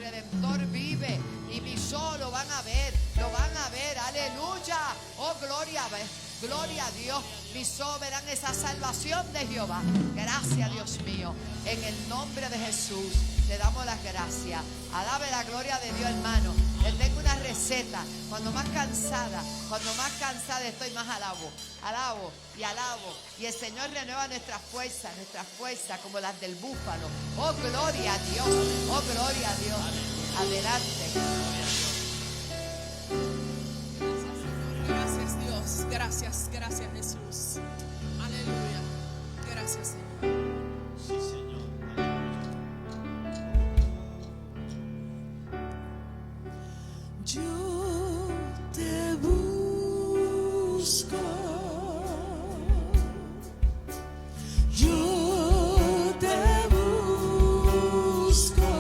Redentor vive. Y mis ojos lo van a ver, aleluya. Oh, gloria a Dios. Mis ojos verán esa salvación de Jehová. Gracias, Dios mío. En el nombre de Jesús te damos las gracias. Alabe la gloria de Dios, hermano. Les tengo una receta. Cuando más cansada estoy, más alabo y alabo. Y el Señor renueva nuestras fuerzas como las del búfalo. Oh, gloria a Dios. Oh, gloria a Dios. Adelante. Gracias, Dios. Gracias Jesús. Aleluya. Gracias, Señor. Sí, Señor. Yo te busco. Yo te busco.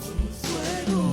Con fuego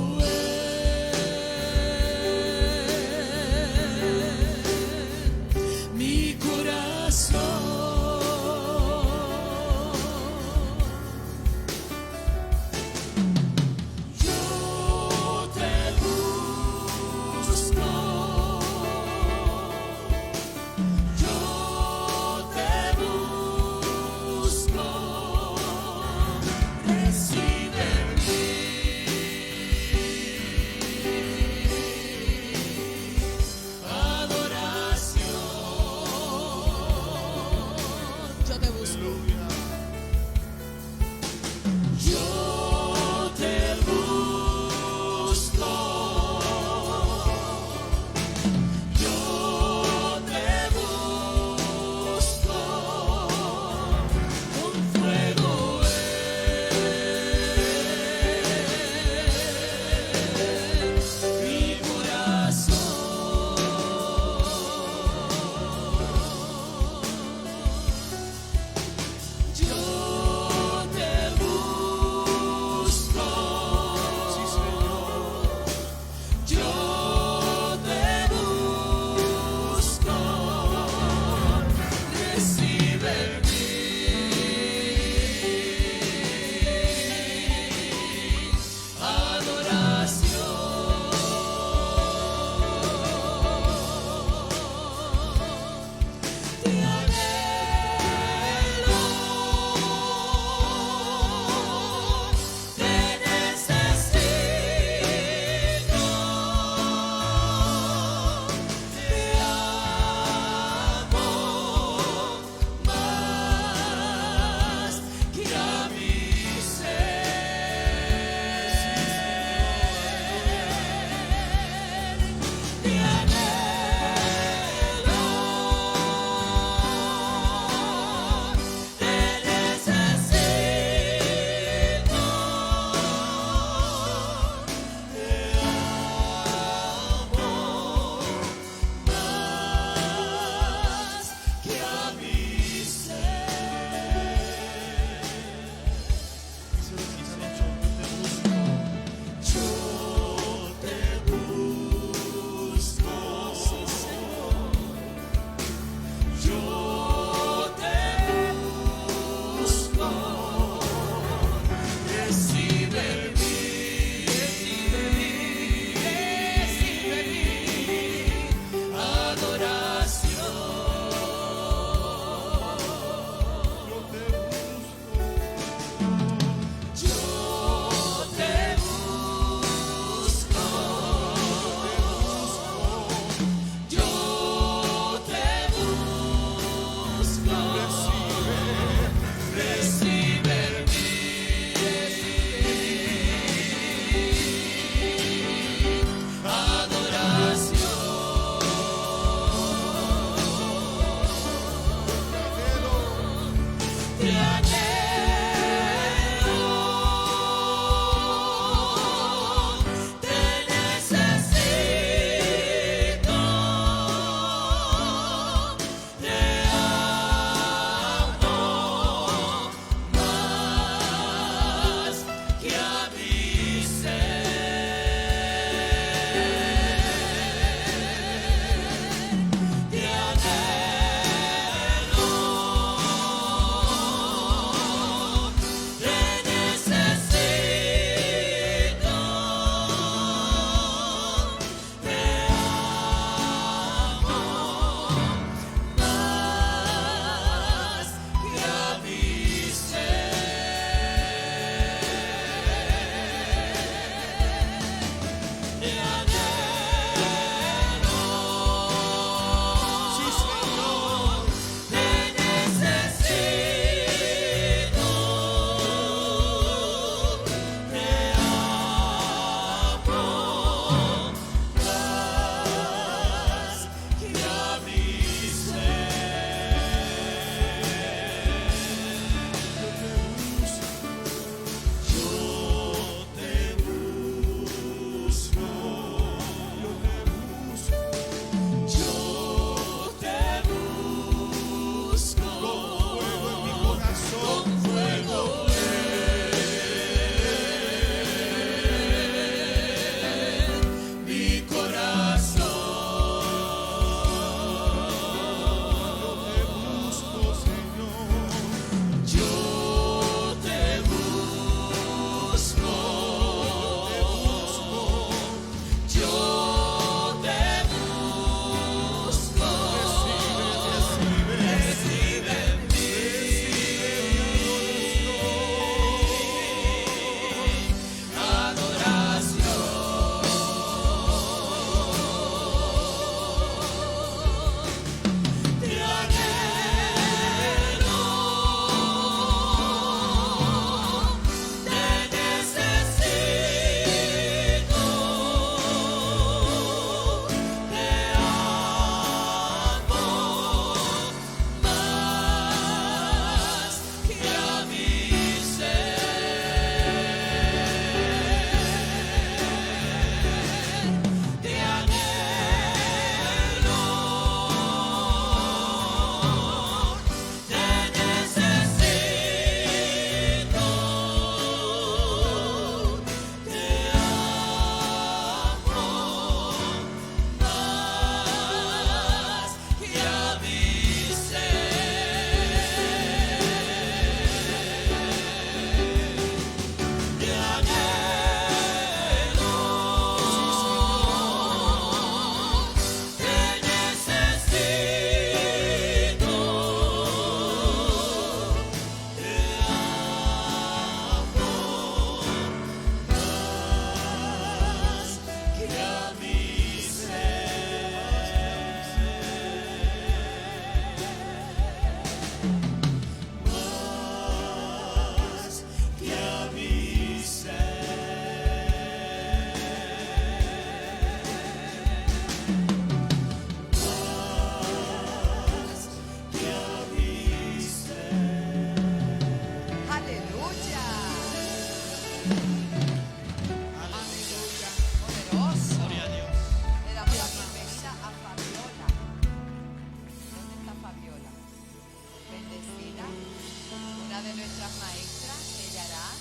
obras maestras que ella hará.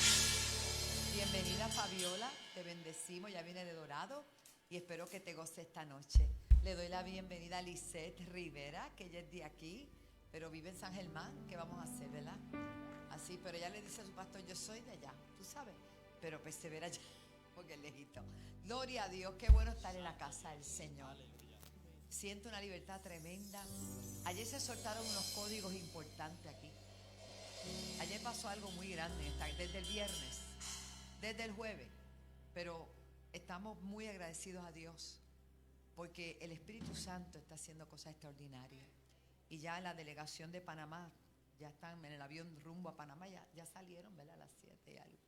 Bienvenida, Fabiola, te bendecimos, ya viene de Dorado y espero que te goce esta noche. Le doy la bienvenida a Lisette Rivera, que ella es de aquí, pero vive en San Germán. ¿Qué vamos a hacer, verdad? Así, pero ella le dice a su pastor, yo soy de allá, tú sabes, pero persevera allá, porque es lejito. Gloria a Dios, qué bueno estar en la casa del Señor. Siento una libertad tremenda. Ayer se soltaron unos códigos importantes aquí. Ayer pasó algo muy grande, desde el viernes, desde el jueves, pero estamos muy agradecidos a Dios porque el Espíritu Santo está haciendo cosas extraordinarias. Y ya la delegación de Panamá, ya están en el avión rumbo a Panamá, ya salieron, ¿verdad? A las 7 y algo.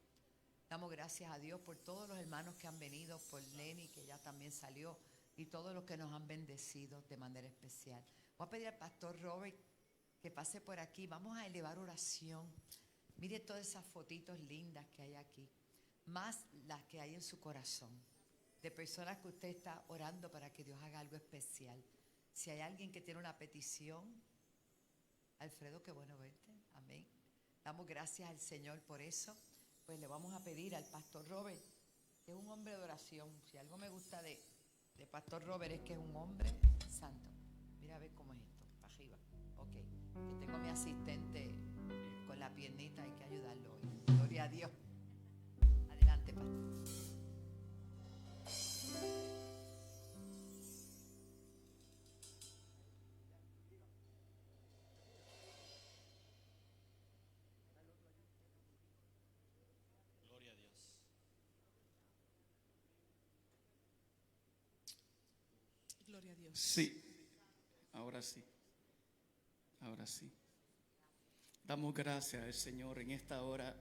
Damos gracias a Dios por todos los hermanos que han venido, por Lenny, que ya también salió, y todos los que nos han bendecido de manera especial. Voy a pedir al pastor Robert que pase por aquí. Vamos a elevar oración. Mire todas esas fotitos lindas que hay aquí, más las que hay en su corazón, de personas que usted está orando para que Dios haga algo especial. Si hay alguien que tiene una petición, Alfredo, qué bueno verte. Amén. Damos gracias al Señor por eso. Pues le vamos a pedir al pastor Robert, que es un hombre de oración. Si algo me gusta de pastor Robert es que es un hombre santo. Mira a ver cómo es esto, para arriba. Ok, que tengo a mi asistente con la piernita, hay que ayudarlo hoy. Gloria a Dios. Adelante, pastor. Gloria a Dios. Gloria a Dios. Sí, ahora sí. Ahora sí. Damos gracias al Señor en esta hora.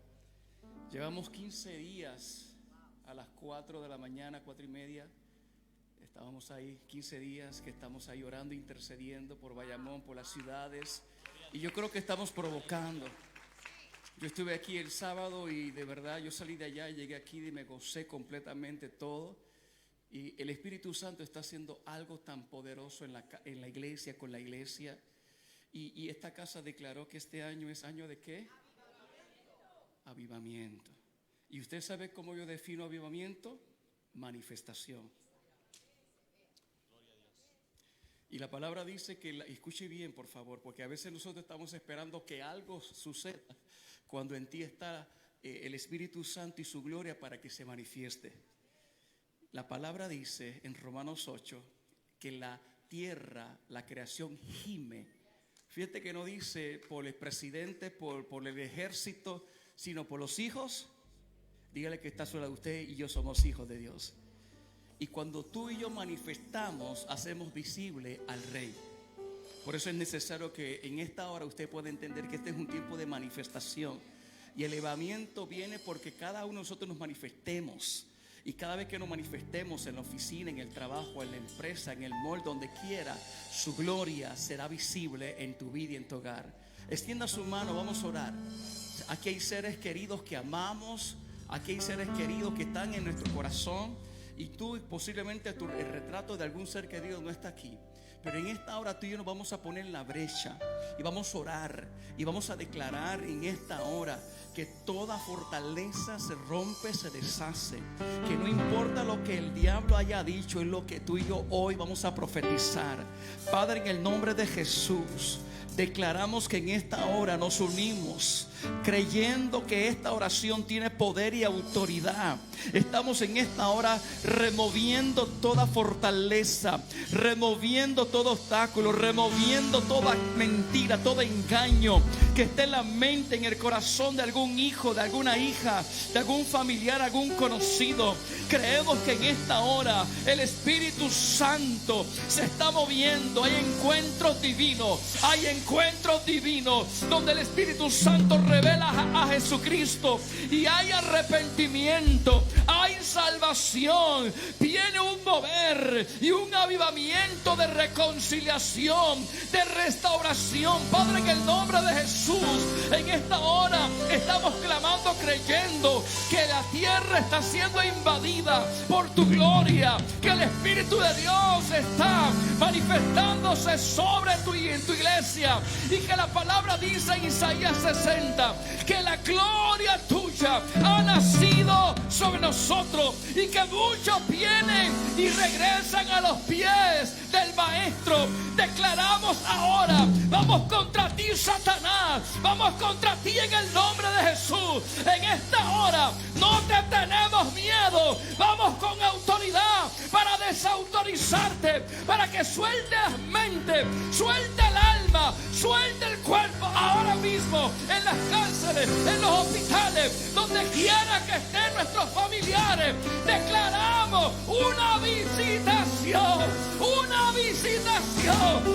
Llevamos 15 días a las 4 de la mañana, 4:30. Estábamos ahí, 15 días que estamos ahí orando, intercediendo por Bayamón, por las ciudades. Y yo creo que estamos provocando. Yo estuve aquí el sábado y de verdad yo salí de allá y llegué aquí y me gocé completamente todo. Y el Espíritu Santo está haciendo algo tan poderoso en la iglesia, con la iglesia. Y esta casa declaró que este año es año de ¿qué? Avivamiento. ¿Y usted sabe cómo yo defino avivamiento? Manifestación. Y la palabra dice que, escuche bien por favor, porque a veces nosotros estamos esperando que algo suceda cuando en ti está el Espíritu Santo y su gloria para que se manifieste. La palabra dice en Romanos 8 que la tierra, la creación gime. Fíjate que no dice por el presidente, por el ejército, sino por los hijos. Dígale que está sola de usted y yo somos hijos de Dios. Y cuando tú y yo manifestamos, hacemos visible al Rey. Por eso es necesario que en esta hora usted pueda entender que este es un tiempo de manifestación. Y el elevamiento viene porque cada uno de nosotros nos manifestemos. Y cada vez que nos manifestemos en la oficina, en el trabajo, en la empresa, en el mall, donde quiera, su gloria será visible en tu vida y en tu hogar. Extienda su mano, vamos a orar. Aquí hay seres queridos que amamos. Aquí hay seres queridos que están en nuestro corazón. Y tú posiblemente el retrato de algún ser querido no está aquí. Pero en esta hora tú y yo nos vamos a poner en la brecha y vamos a orar y vamos a declarar en esta hora que toda fortaleza se rompe, se deshace. Que no importa lo que el diablo haya dicho, es lo que tú y yo hoy vamos a profetizar. Padre, en el nombre de Jesús, declaramos que en esta hora nos unimos creyendo que esta oración tiene poder y autoridad. Estamos en esta hora removiendo toda fortaleza, removiendo todo obstáculo, removiendo toda mentira, todo engaño que esté en la mente, en el corazón de algún hijo, de alguna hija, de algún familiar, algún conocido. Creemos que en esta hora el Espíritu Santo se está moviendo. Hay encuentros divinos, donde el Espíritu Santo revela a Jesucristo y hay arrepentimiento, hay salvación, viene un mover y un avivamiento de reconciliación, de restauración. Padre, en el nombre de Jesús, en esta hora estamos clamando, creyendo que la tierra está siendo invadida por tu gloria, que el Espíritu de Dios está manifestándose sobre tu iglesia y que la palabra dice en Isaías 60 cuenta que la gloria tuya ha nacido sobre nosotros y que muchos vienen y regresan a los pies del Maestro. Declaramos ahora, vamos contra ti, Satanás, vamos contra ti en el nombre de Jesús. En esta hora no te tenemos miedo, vamos con autoridad para desautorizarte, para que sueltes mente, suelte el alma, suelte el cuerpo ahora mismo, en las cárceles, en los hospitales, donde quiera que estén nuestros familiares. Declaramos una visitación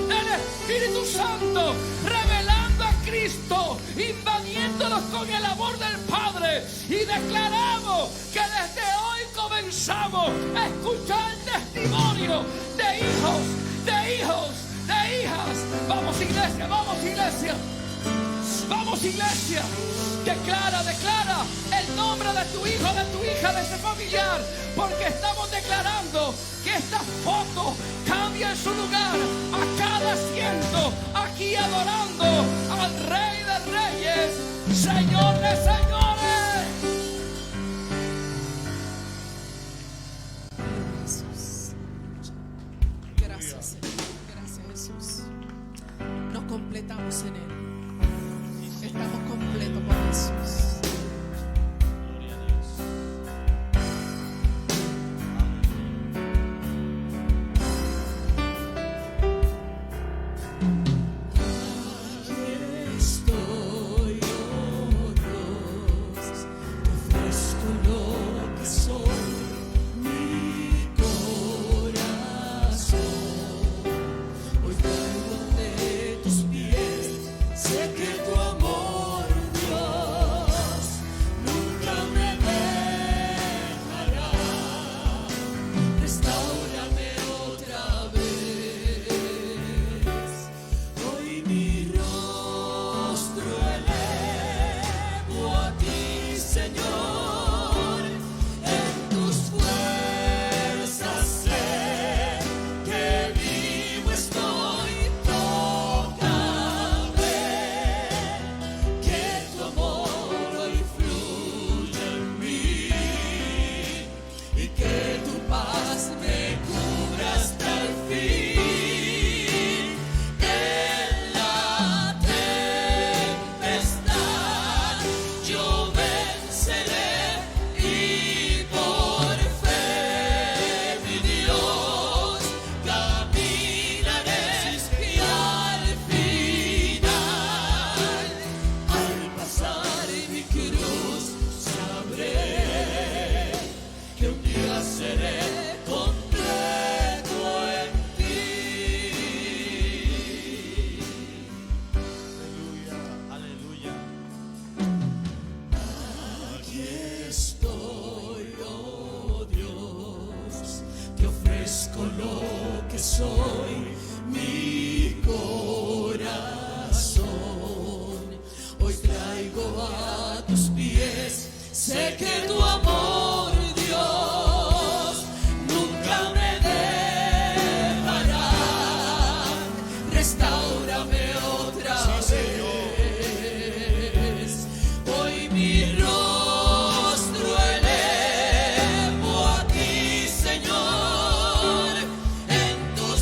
del Espíritu Santo, revelando a Cristo, invadiéndolos con el amor del Padre, y declaramos que desde hoy comenzamos a escuchar testimonio de hijos, de hijas. Vamos, iglesia, vamos, iglesia. Vamos, iglesia. Declara el nombre de tu hijo, de tu hija, de ese familiar, porque estamos declarando que esta foto cambia en su lugar a cada asiento, aquí adorando al Rey de Reyes, Señor de Señores. Jesús. Gracias, Señor. Gracias, Jesús. Nos completamos en Él. Estamos completos por Jesús. Señor, en tus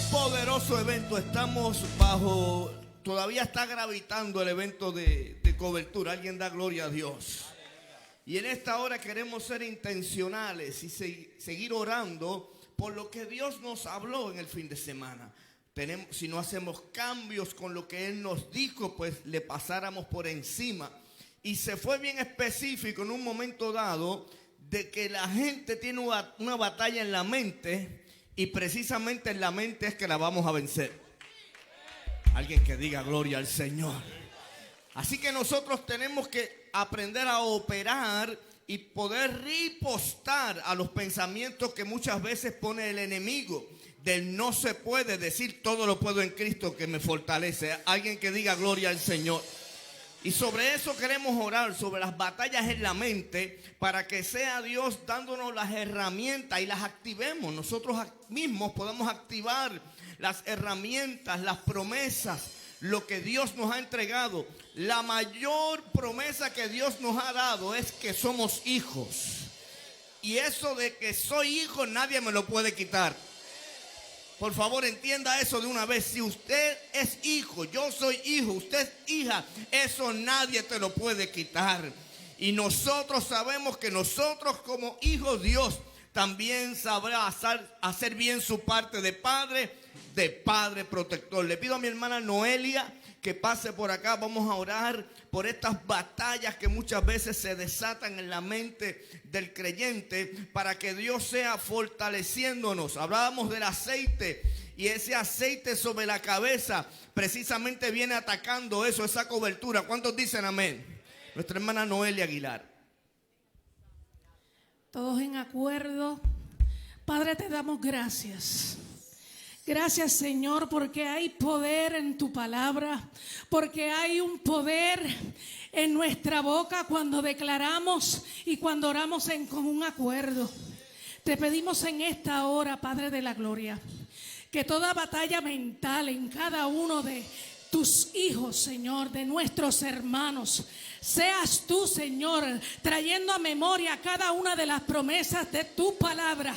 poderoso evento. Estamos todavía está gravitando el evento de cobertura. Alguien da gloria a Dios. Y en esta hora queremos ser intencionales y seguir orando por lo que Dios nos habló en el fin de semana. Si no hacemos cambios con lo que Él nos dijo, pues le pasáramos por encima. Y se fue bien específico en un momento dado de que la gente tiene una batalla en la mente, y precisamente en la mente es que la vamos a vencer. Alguien que diga gloria al Señor. Así que nosotros tenemos que aprender a operar y poder ripostar a los pensamientos que muchas veces pone el enemigo. Del no se puede, decir todo lo puedo en Cristo que me fortalece. Alguien que diga gloria al Señor. Y sobre eso queremos orar, sobre las batallas en la mente, para que sea Dios dándonos las herramientas y las activemos. Nosotros mismos podemos activar las herramientas, las promesas, lo que Dios nos ha entregado. La mayor promesa que Dios nos ha dado es que somos hijos. Y eso de que soy hijo nadie me lo puede quitar. Por favor, entienda eso de una vez. Si usted es hijo, yo soy hijo, usted es hija, eso nadie te lo puede quitar. Y nosotros sabemos que nosotros como hijos, Dios también sabrá hacer bien su parte de padre protector. Le pido a mi hermana Noelia que pase por acá. Vamos a orar por estas batallas que muchas veces se desatan en la mente del creyente, para que Dios sea fortaleciéndonos. Hablábamos del aceite, y ese aceite sobre la cabeza precisamente viene atacando eso, esa cobertura. ¿Cuántos dicen amén? Nuestra hermana Noelia Aguilar. Todos en acuerdo. Padre, te damos gracias. Gracias, Señor, porque hay poder en tu palabra, porque hay un poder en nuestra boca cuando declaramos y cuando oramos en común acuerdo. Te pedimos en esta hora, Padre de la gloria, que toda batalla mental en cada uno de tus hijos, Señor, de nuestros hermanos, seas tú, Señor, trayendo a memoria cada una de las promesas de tu palabra.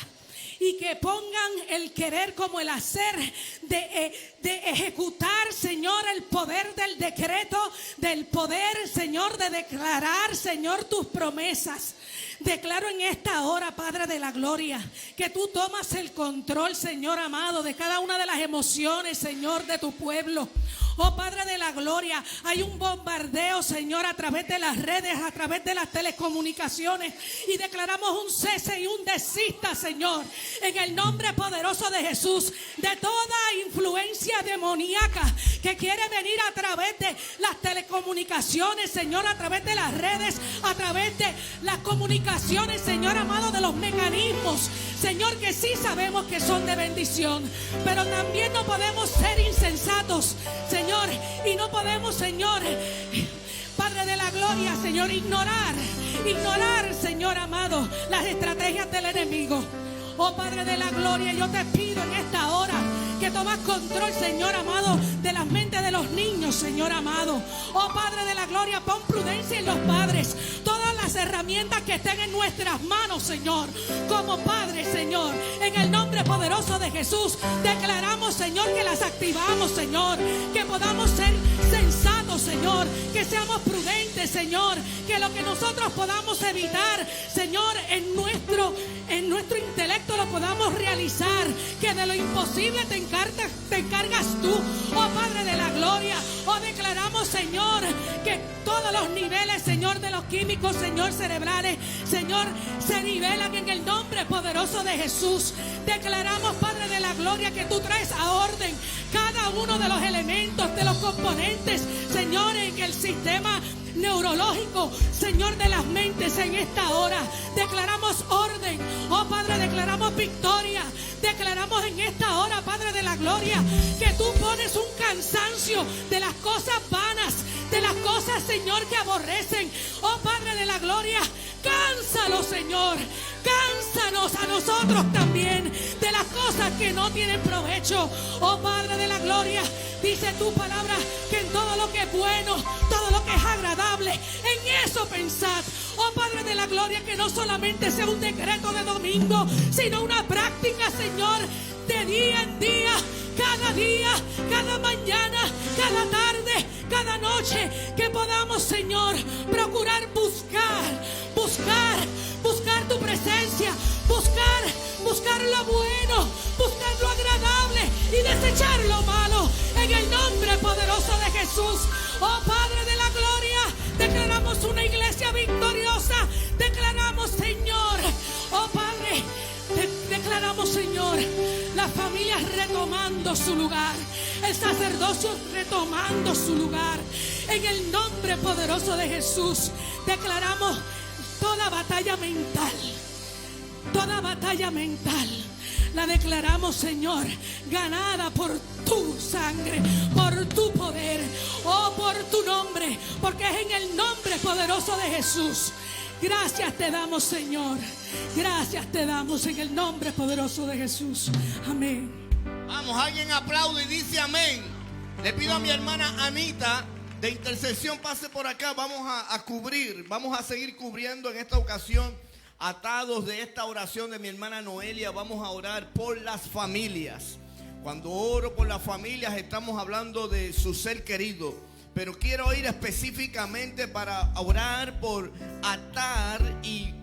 Y que pongan el querer como el hacer de ejecutar, Señor, el poder del decreto, del poder, Señor, de declarar, Señor, tus promesas. Declaro en esta hora, Padre de la gloria, que tú tomas el control, Señor amado, de cada una de las emociones, Señor, de tu pueblo. Oh Padre de la gloria, hay un bombardeo, Señor, a través de las redes, a través de las telecomunicaciones, y declaramos un cese y un desista, Señor, en el nombre poderoso de Jesús, de toda influencia demoníaca que quiere venir a través de las telecomunicaciones, Señor, a través de las redes, a través de las comunicaciones, Señor amado, de los mecanismos, Señor, que sí sabemos que son de bendición, pero también no podemos ser insensatos, Señor, y no podemos, Señor, Padre de la gloria, Señor, ignorar, Señor amado, las estrategias del enemigo. Oh Padre de la gloria, yo te pido en esta hora que tomas control, Señor amado, de las mentes de los niños, Señor amado. Oh Padre de la gloria, pon prudencia en los padres. Todas las herramientas que estén en nuestras manos, Señor, como padres, Señor, en el nombre poderoso de Jesús, declaramos, Señor, que las activamos, Señor, que podamos ser sensatos, Señor, que seamos prudentes, Señor, que lo que nosotros podamos evitar, Señor, en nuestro intelecto lo podamos realizar, que de lo imposible te encargas tú, oh Padre de la gloria. Oh, declaramos, Señor, que todos los niveles, Señor, de los químicos, Señor, cerebrales, Señor, se nivelan en el nombre poderoso de Jesús. Declaramos, Padre de la gloria, que tú traes a orden cada uno de los elementos, de los componentes, Señor, en el sistema neurológico, Señor, de las mentes en esta hora. Declaramos orden, oh Padre, declaramos victoria. Declaramos en esta hora, Padre de la gloria, que tú pones un cansancio de las cosas vanas, de las cosas, Señor, que aborrecen. Oh Padre de la gloria, cánsalo, Señor. Cánsanos a nosotros también de las cosas que no tienen provecho. Oh Padre de la gloria, dice tu palabra que en todo lo que es bueno, todo lo que es agradable, en eso pensad. Oh Padre de la gloria, que no solamente sea un decreto de domingo, sino una práctica, Señor, de día en día. cada mañana, cada tarde, cada noche, que podamos, Señor, procurar buscar tu presencia, buscar lo bueno, buscar lo agradable y desechar lo malo, en el nombre poderoso de Jesús. Oh Padre de la gloria, declaramos una iglesia victoriosa, declaramos, Señor, oh Padre, declaramos, Señor, las familias retomando su lugar, el sacerdocio retomando su lugar, en el nombre poderoso de Jesús. Declaramos toda batalla mental, la declaramos, Señor, ganada por tu sangre, por tu poder, oh, por tu nombre, porque es en el nombre poderoso de Jesús. Gracias te damos, Señor. Gracias te damos en el nombre poderoso de Jesús. Amén. Vamos, alguien aplaude y dice amén. Le pido a mi hermana Anita de intercesión pase por acá. Vamos vamos a seguir cubriendo en esta ocasión, atados de esta oración de mi hermana Noelia. Vamos a orar por las familias. Cuando oro por las familias estamos hablando de su ser querido, pero quiero ir específicamente para orar por atar y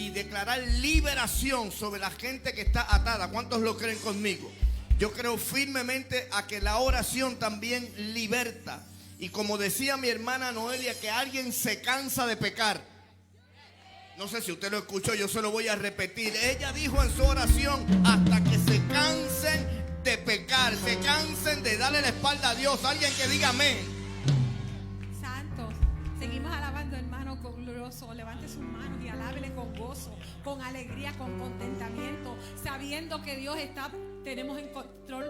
declarar liberación sobre la gente que está atada. ¿Cuántos lo creen conmigo? Yo creo firmemente a que la oración también liberta. Y como decía mi hermana Noelia, que alguien se cansa de pecar. No sé si usted lo escuchó, yo se lo voy a repetir. Ella dijo en su oración: hasta que se cansen de pecar, se cansen de darle la espalda a Dios. Alguien que diga amén. Santos, seguimos alabando, hermano, con glorioso. Levante sus manos y alábele con gozo, con alegría, con contentamiento, sabiendo que Dios tenemos en control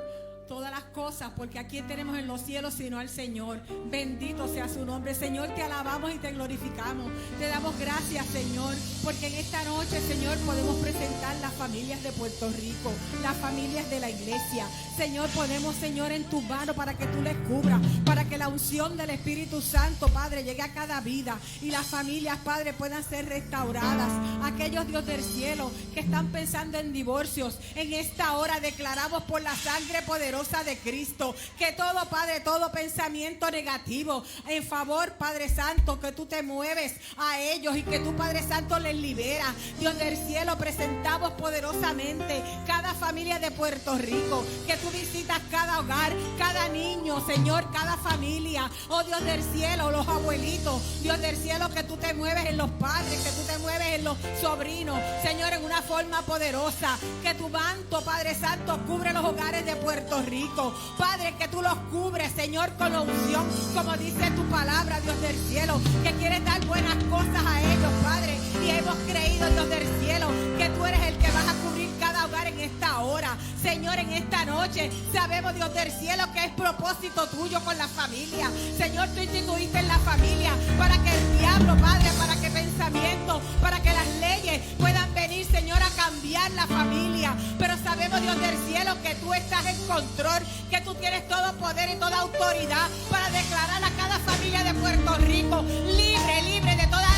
todas las cosas, porque aquí tenemos en los cielos sino al Señor. Bendito sea su nombre. Señor, te alabamos y te glorificamos. Te damos gracias, Señor, porque en esta noche, Señor, podemos presentar las familias de Puerto Rico, las familias de la iglesia. Señor, ponemos, Señor, en tus manos para que tú les cubras, para que la unción del Espíritu Santo, Padre, llegue a cada vida y las familias, Padre, puedan ser restauradas. Aquellos, Dios del cielo, que están pensando en divorcios, en esta hora declaramos por la sangre poderosa de Cristo, que todo, Padre, todo pensamiento negativo en favor, Padre Santo, que tú te mueves a ellos y que tú, Padre Santo, les libera. Dios del cielo, presentamos poderosamente cada familia de Puerto Rico, que tú visitas cada hogar, cada niño, Señor, cada familia. Oh Dios del cielo, los abuelitos, Dios del cielo, que tú te mueves en los padres, que tú te mueves en los sobrinos, Señor, en una forma poderosa, que tu manto, Padre Santo, cubre los hogares de Puerto Rico, Padre, que tú los cubres, Señor, con la unción, como dice tu palabra, Dios del cielo, que quieres dar buenas cosas a ellos, Padre, y hemos creído, Dios del cielo, que tú eres el que vas a cubrir cada hogar en esta hora, Señor, en esta noche. Sabemos, Dios del cielo, que es propósito tuyo con la familia, Señor. Tú instituiste en la familia para que el diablo, Padre, para que pensamientos, para que las leyes puedan venir, Señor, a cambiar la familia. Pero sabemos, Dios del cielo, que tú estás en control, que tú tienes todo poder y toda autoridad para declarar a cada familia de Puerto Rico libre de toda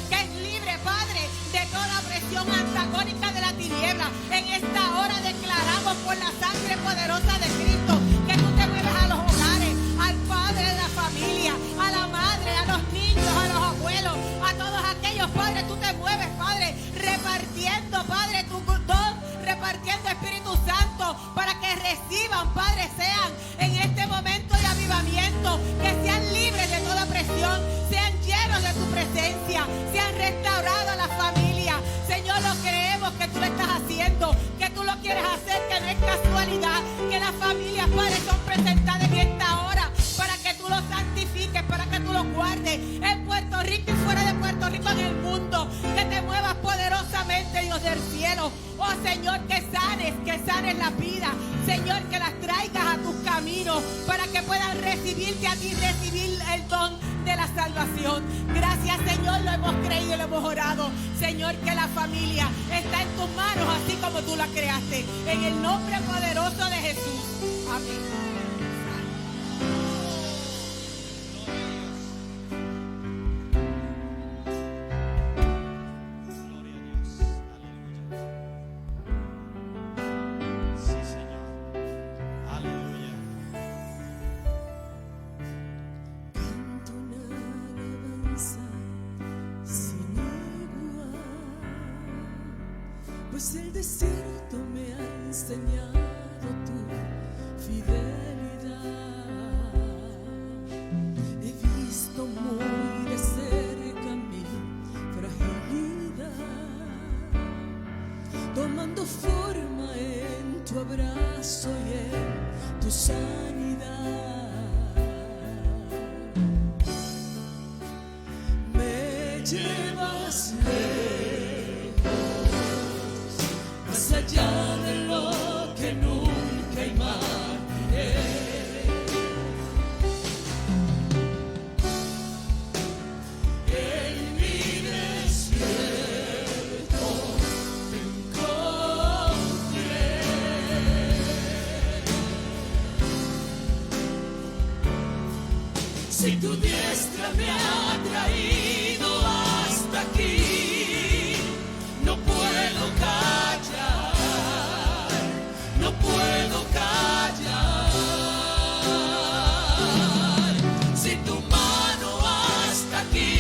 que es libre, Padre, de toda presión antagónica de la tiniebla. En esta hora declaramos por la sangre poderosa de Cristo que tú te mueves a los hogares, al padre de la familia, a la madre, a los niños, a los abuelos, a todos aquellos, Padre, tú te mueves, Padre, repartiendo, Padre, tu don, repartiendo Espíritu Santo para que reciban, Padre, sean en este momento de avivamiento, que sean libres de toda presión, sean llenos de tu presencia, sean restaurados a la familia. Señor, lo creemos que tú lo estás haciendo, que tú lo quieres hacer, que no es casualidad, que las familias, Padre, son presentadas en esta hora para que tú los santifiques, para que tú los guardes en Puerto Rico y fuera de Puerto Rico, en el mundo, que te muevas poderosamente, Dios del cielo. Oh Señor, que sanes la vida, Señor, que las traigas a tus caminos para que puedan recibirte a ti, recibir el don de la salvación. Gracias, Señor, lo hemos creído y lo hemos orado. Señor, que la familia está en tus manos así como tú la creaste, en el nombre poderoso de Jesús. Amén. desierto me ha enseñado tu fidelidad. He visto muy de cerca mi fragilidad, tomando forma en tu abrazo y en tu sanidad. Me llevas lejos, más allá de lo que nunca imaginé. En mi desierto te encontré. Si tu diestra me ha traído hasta aquí, no puedo callar, no puedo callar. Si tu mano hasta aquí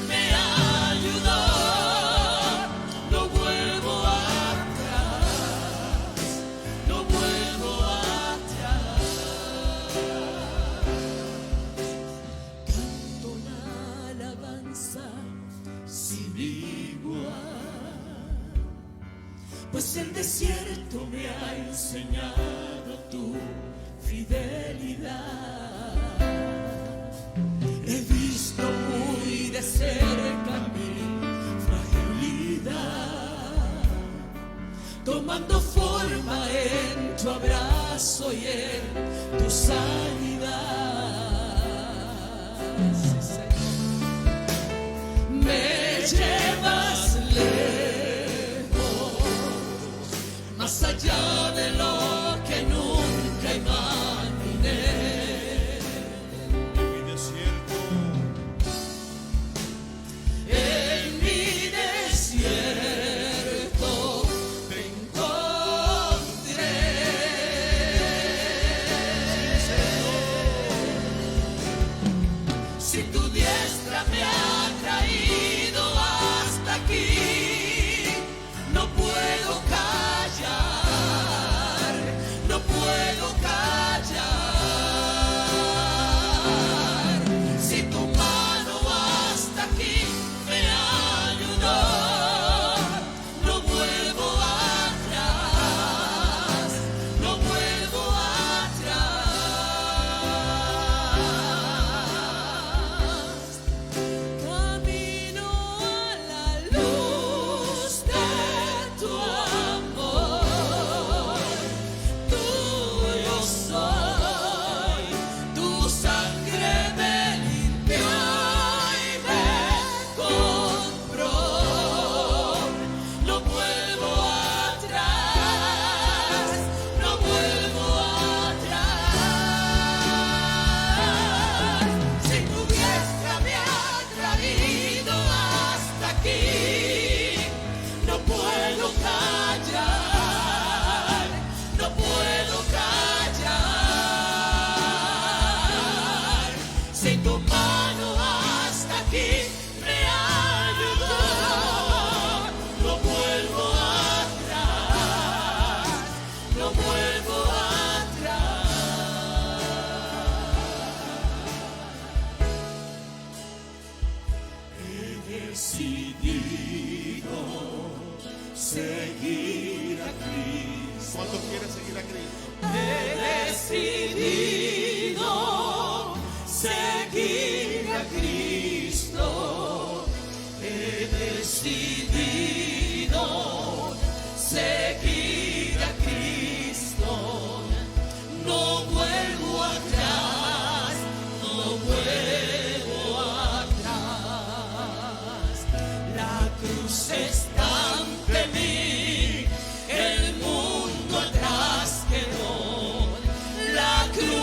me ayudó, no vuelvo atrás, no vuelvo atrás. Canto una alabanza sin igual, pues el desierto me ha enseñado tu fidelidad. He visto muy de cerca mi fragilidad, tomando forma en tu abrazo y en tu sanidad. Sí, Señor. Me llevas lejos, más allá de lo que nunca imaginé. En mi desierto te encontré. Si tu diestra me ha traído hasta aquí, no puedo callar, no puedo callar. Si tu mano hasta aquí me ayudó, no vuelvo atrás, no vuelvo atrás. Camino a la luz de tu amor, tuyo soy, tu sangre me limpió y me compró. No vuelvo atrás, no vuelvo atrás. Si tu diestra me ha traído hasta aquí, no puedo callar, no puedo callar. Si tu mano hasta aquí me ayudó, no vuelvo atrás, no vuelvo atrás. He decidido seguir a Cristo. ¿Cuántos quieren seguir a Cristo? He decidido seguir a Cristo. He decidido seguir a Cristo. No vuelvo atrás, no vuelvo atrás. La cruz está ante mí, el mundo atrás quedó. La cruz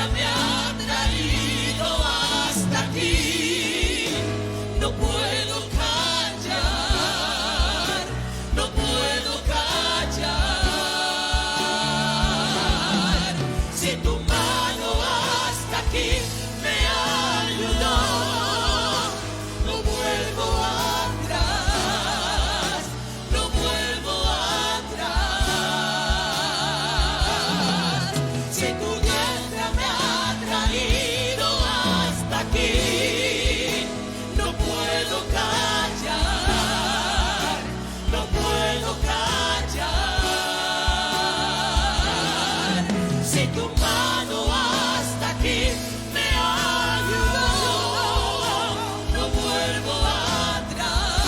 tierra me ha traído hasta aquí. No puedo callar, no puedo callar. Si tu mano hasta aquí me ayudó, no vuelvo atrás, no vuelvo atrás. Si tu diestra me ha traído hasta aquí, no puedo callar, no puedo callar. Si tu mano hasta aquí me ayudó, no vuelvo atrás,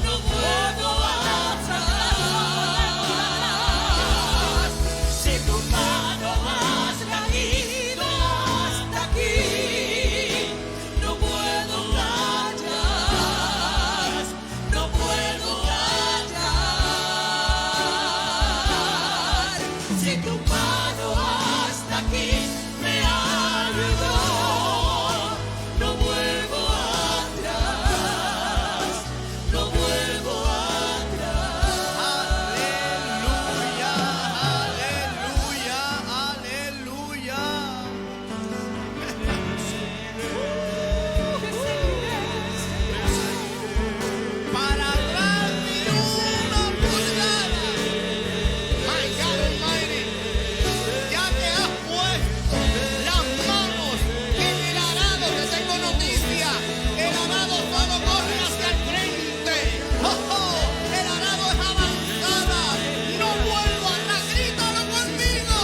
no vuelvo atrás. Si tu mano has traído hasta aquí, no puedo callar, no puedo callar. Si tu mano hasta aquí me ayudó, no vuelvo atrás, no vuelvo atrás. Aleluya, aleluya, aleluya. Para atrás ni una pulgada. My God Almighty, ya que has puesto las manos en el arado, te tengo noticia. El arado solo corre hacia el frente. Oh, oh, el arado es avanzada. No vuelvo atrás. Grítalo conmigo.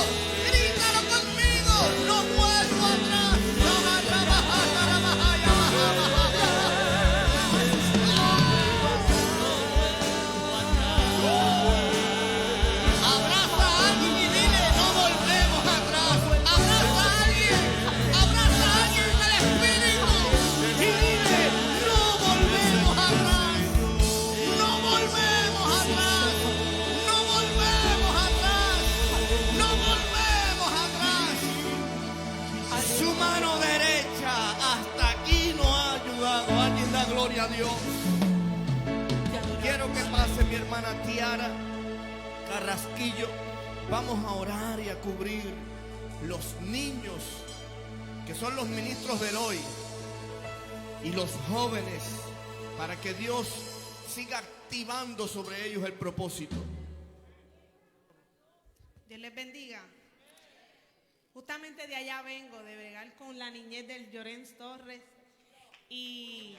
Grítalo conmigo. No vuelvo atrás. Abraza a alguien y dile, no volvemos atrás. Abraza a alguien en el espíritu y dile, no volvemos atrás. No volvemos atrás. No volvemos atrás. No volvemos atrás. Su mano derecha hasta aquí nos ha ayudado. Alguien da gloria a Dios. Quiero que pase mi hermana Tiara Carrasquillo. Vamos a orar y a cubrir los niños que son los ministros del hoy y los jóvenes, para que Dios siga activando sobre ellos el propósito. Dios les bendiga. Justamente de allá vengo, de bregar con la niñez del Llorens Torres. Y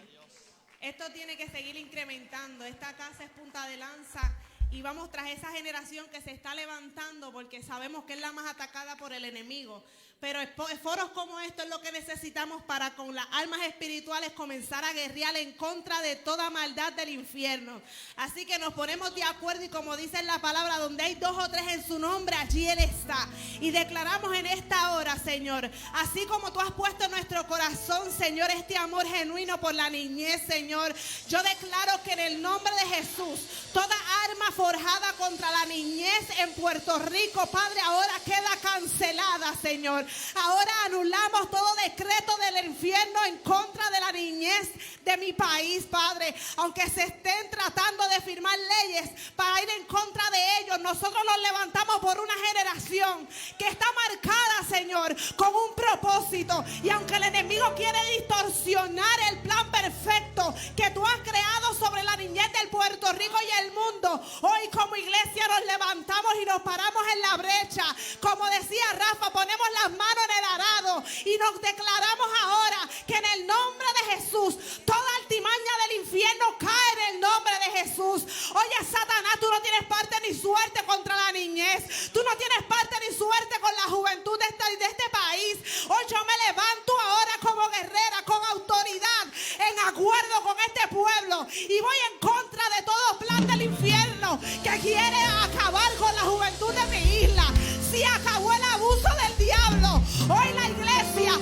esto tiene que seguir incrementando. Esta casa es punta de lanza y vamos tras esa generación que se está levantando, porque sabemos que es la más atacada por el enemigo. Pero foros como esto es lo que necesitamos para con las almas espirituales comenzar a guerrear en contra de toda maldad del infierno. Así que nos ponemos de acuerdo y, como dice en la palabra, donde hay 2 o 3 en su nombre, allí Él está. Y declaramos en esta hora, Señor, así como tú has puesto en nuestro corazón, Señor, este amor genuino por la niñez, Señor, yo declaro que en el nombre de Jesús, toda arma forjada contra la niñez en Puerto Rico, Padre, ahora queda cancelada, Señor. Ahora anulamos todo decreto del infierno en contra de la niñez de mi país, Padre. Aunque se estén tratando de firmar leyes para ir en contra de ellos, nosotros nos levantamos por una generación que está marcada, Señor, con un propósito. Y aunque el enemigo quiere distorsionar el plan perfecto que tú has creado sobre la niñez del Puerto Rico y el mundo, hoy como iglesia nos levantamos y nos paramos en la brecha. Como decía Rafa, ponemos las manos en el arado y nos declaramos ahora que en el nombre de Jesús toda artimaña del infierno cae en el nombre de Jesús. Oye, Satanás, tú no tienes parte ni suerte contra la niñez. Tú no tienes parte ni suerte con la juventud de este país. Hoy yo me levanto ahora como guerrera, con autoridad, en acuerdo con este pueblo, y voy en contra de todo plan del infierno que quiere acabar con la juventud de mi isla. Si acabó el abuso del diablo, hoy la iglesia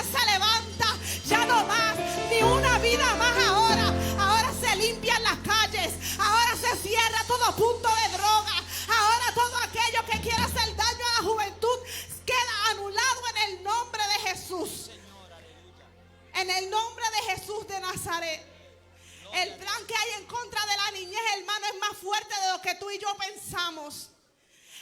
se levanta. Ya no más, ni una vida más ahora. Ahora se limpian las calles. Ahora se cierra todo punto de droga. Ahora todo aquello que quiera hacer daño a la juventud queda es más fuerte de lo que tú y yo pensamos.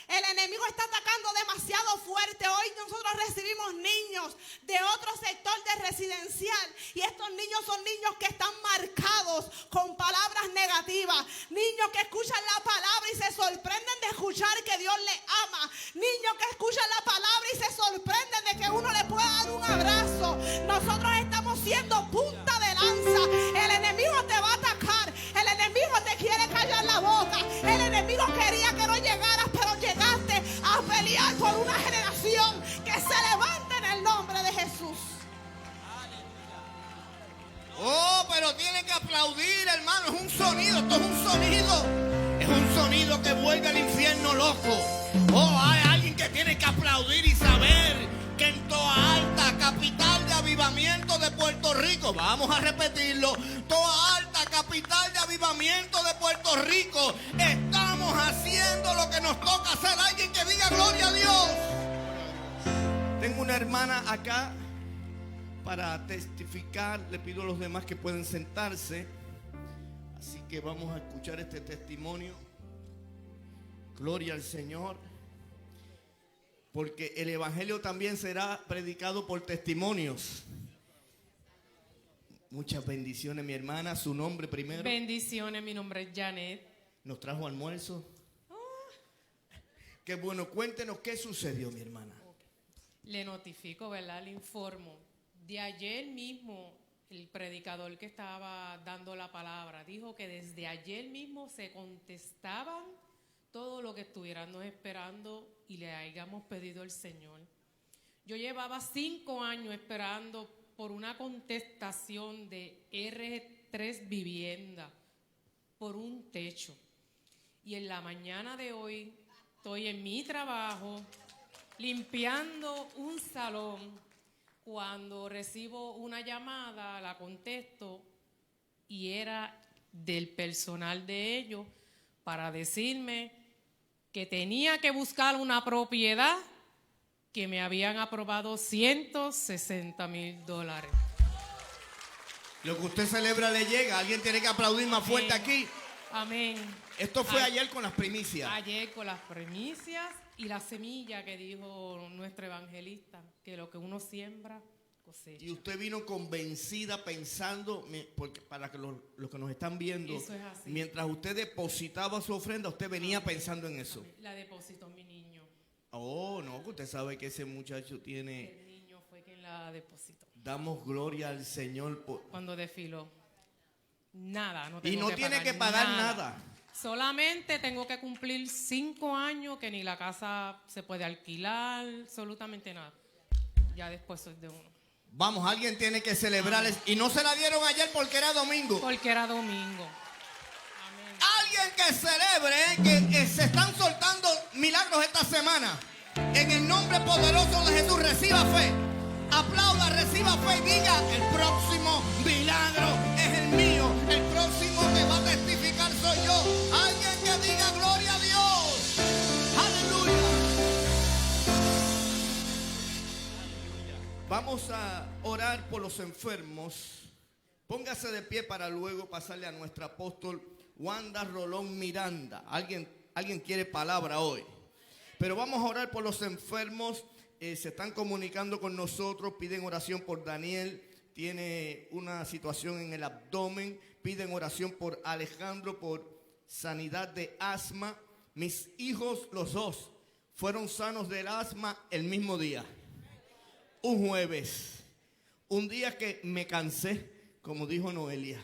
El enemigo está atacando demasiado fuerte. Hoy nosotros recibimos niños de otro sector de residencial. Y estos niños son niños que están marcados con palabras negativas. Niños que escuchan la palabra y se sorprenden de escuchar que Dios les ama. Niños que escuchan la palabra y se sorprenden de que uno le pueda dar un abrazo. Nosotros estamos siendo punta de lanza. El enemigo te va a atacar. El enemigo te quiere callar la boca. El enemigo quería que no llegaras, pero llegaste a pelear por una generación que se levante en el nombre de Jesús. Oh, pero tiene que aplaudir, hermano. Es un sonido, esto es un sonido. Es un sonido que vuelve al infierno loco. Oh, hay alguien que tiene que aplaudir y saber que en Toa Alta, capital de avivamiento de Puerto Rico, vamos a repetirlo, Toa Alta, capital de avivamiento de Puerto Rico, estamos haciendo lo que nos toca hacer. Alguien que diga gloria a Dios. Tengo una hermana acá para testificar. Le pido a los demás que pueden sentarse. Así que vamos a escuchar este testimonio. Gloria al Señor. Porque el evangelio también será predicado por testimonios. Muchas bendiciones, mi hermana. Su nombre primero. Bendiciones, mi nombre es Janet. ¿Nos trajo almuerzo? Qué bueno, cuéntenos qué sucedió, mi hermana. Le notifico, ¿verdad? Le informo. De ayer mismo, el predicador que estaba dando la palabra dijo que desde ayer mismo se contestaban todo lo que estuviéramos esperando y le hayamos pedido al Señor. Yo llevaba 5 años esperando por una contestación de R3 vivienda, por un techo. Y en la mañana de hoy estoy en mi trabajo limpiando un salón. Cuando recibo una llamada, la contesto y era del personal de ellos para decirme que tenía que buscar una propiedad que me habían aprobado $160,000. Lo que usted celebra le llega. Alguien tiene que aplaudir más fuerte aquí. Amén. Esto fue ayer con las primicias. Ayer con las primicias y la semilla que dijo nuestro evangelista, que lo que uno siembra, cosecha. Y usted vino convencida pensando, porque para que los que nos están viendo, Eso es así. mientras usted depositaba su ofrenda, usted venía pensando en eso. La depositó mi niño. Oh, no, que usted sabe que ese muchacho tiene... El niño fue quien la depositó. Damos gloria al Señor. Cuando desfiló. Nada, no Y tengo no tiene que pagar nada. Solamente tengo que cumplir 5 años que ni la casa se puede alquilar, absolutamente nada. Ya después soy de uno. Vamos, alguien tiene que celebrarles. Y no se la dieron ayer porque era domingo. Porque era domingo. Amén. Alguien que celebre que se están soltando milagros esta semana. En el nombre poderoso de Jesús, reciba fe. Aplauda, reciba fe y diga: el próximo milagro es el mío. El próximo que va a testificar soy yo. Alguien que diga gloria a Dios. Aleluya. Vamos a orar por los enfermos. Póngase de pie para luego pasarle a nuestra apóstol Wanda Rolón Miranda. Alguien quiere palabra hoy. Pero vamos a orar por los enfermos. Se están comunicando con nosotros, piden oración por Daniel, tiene una situación en el abdomen, piden oración por Alejandro, por sanidad de asma. Mis hijos, los dos, fueron sanos del asma el mismo día, un jueves, un día que me cansé, como dijo Noelia,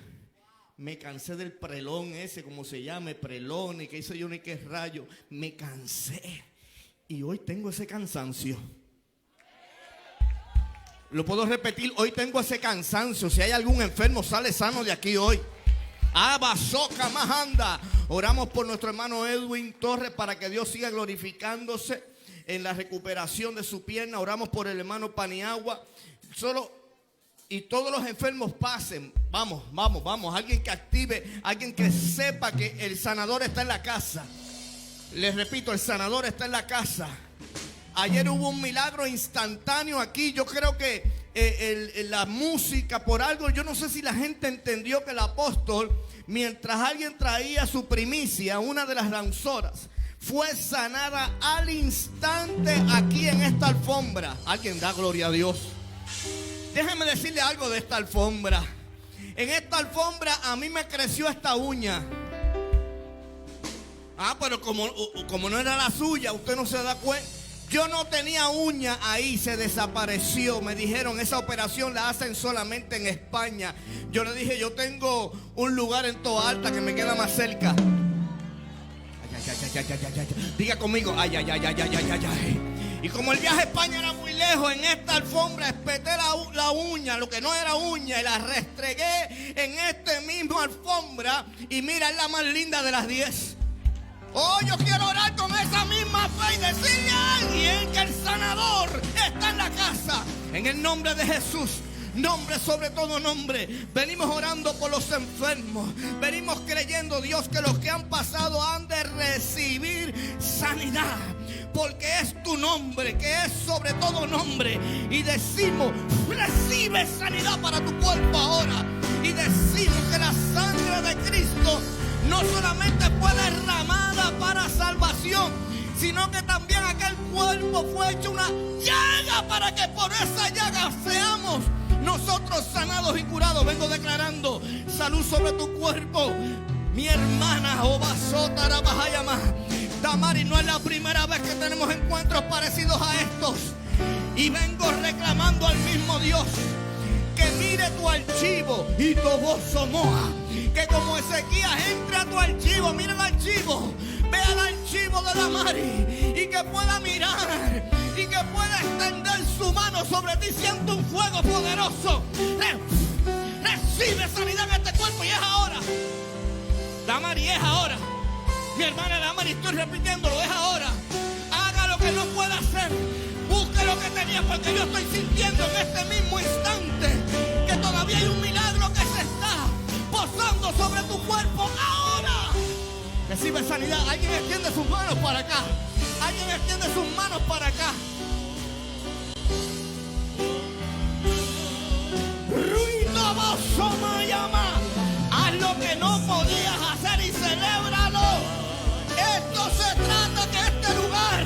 me cansé del prelón ese, como se llame, prelón, y que hizo yo ni qué rayo, me cansé, y hoy tengo ese cansancio. Lo puedo repetir, hoy tengo ese cansancio. Si hay algún enfermo, sale sano de aquí hoy. Abasoca Majanda. Oramos por nuestro hermano Edwin Torres para que Dios siga glorificándose en la recuperación de su pierna. Oramos por el hermano Paniagua. Y todos los enfermos pasen. Vamos. Alguien que active, alguien que sepa que el sanador está en la casa. Les repito, el sanador está en la casa. Ayer hubo un milagro instantáneo aquí. Yo creo que la música, por algo. Yo no sé si la gente entendió que el apóstol, mientras alguien traía su primicia, una de las danzoras fue sanada al instante aquí en esta alfombra. Alguien da gloria a Dios. Déjeme decirle algo de esta alfombra. En esta alfombra a mí me creció esta uña. Pero como no era la suya, usted no se da cuenta. Yo no tenía uña ahí, se desapareció. Me dijeron, esa operación la hacen solamente en España. Yo le dije, yo tengo un lugar en Toa Alta que me queda más cerca. Diga conmigo, ay. Y como el viaje a España era muy lejos, en esta alfombra espeté la uña, lo que no era uña, y la restregué en este mismo alfombra. Y mira, es la más linda de las 10. Oh, yo quiero orar con esa misma fe y decirle a alguien que el sanador está en la casa. En el nombre de Jesús, nombre sobre todo nombre. Venimos orando por los enfermos. Venimos creyendo, Dios, que los que han pasado han de recibir sanidad. Porque es tu nombre, que es sobre todo nombre. Y decimos, recibe sanidad para tu cuerpo ahora. Y decimos que la sangre de Cristo no solamente fue derramada para salvación, sino que también aquel cuerpo fue hecho una llaga para que por esa llaga seamos nosotros sanados y curados. Vengo declarando salud sobre tu cuerpo, mi hermana Obasota Rabajayama. Damari, no es la primera vez que tenemos encuentros parecidos a estos. Y vengo reclamando al mismo Dios que mire tu archivo y tu voz somoa. Que como Ezequías entre a tu archivo, mira el archivo, vea el archivo de Damari y que pueda mirar y que pueda extender su mano sobre ti. Siente un fuego poderoso. Recibe sanidad en este cuerpo y es ahora. Damari, es ahora. Mi hermana Damari, estoy repitiéndolo, es ahora. Haga lo que no pueda hacer. Busque lo que tenía, porque yo estoy sintiendo en este mismo instante que todavía hay un milagro que se está posando sobre tu cuerpo ahora. Recibe sanidad. Alguien extiende sus manos para acá. Alguien extiende sus manos para acá. Ruido bozo mayama. Haz lo que no podías hacer y celébralo. Esto se trata que este lugar,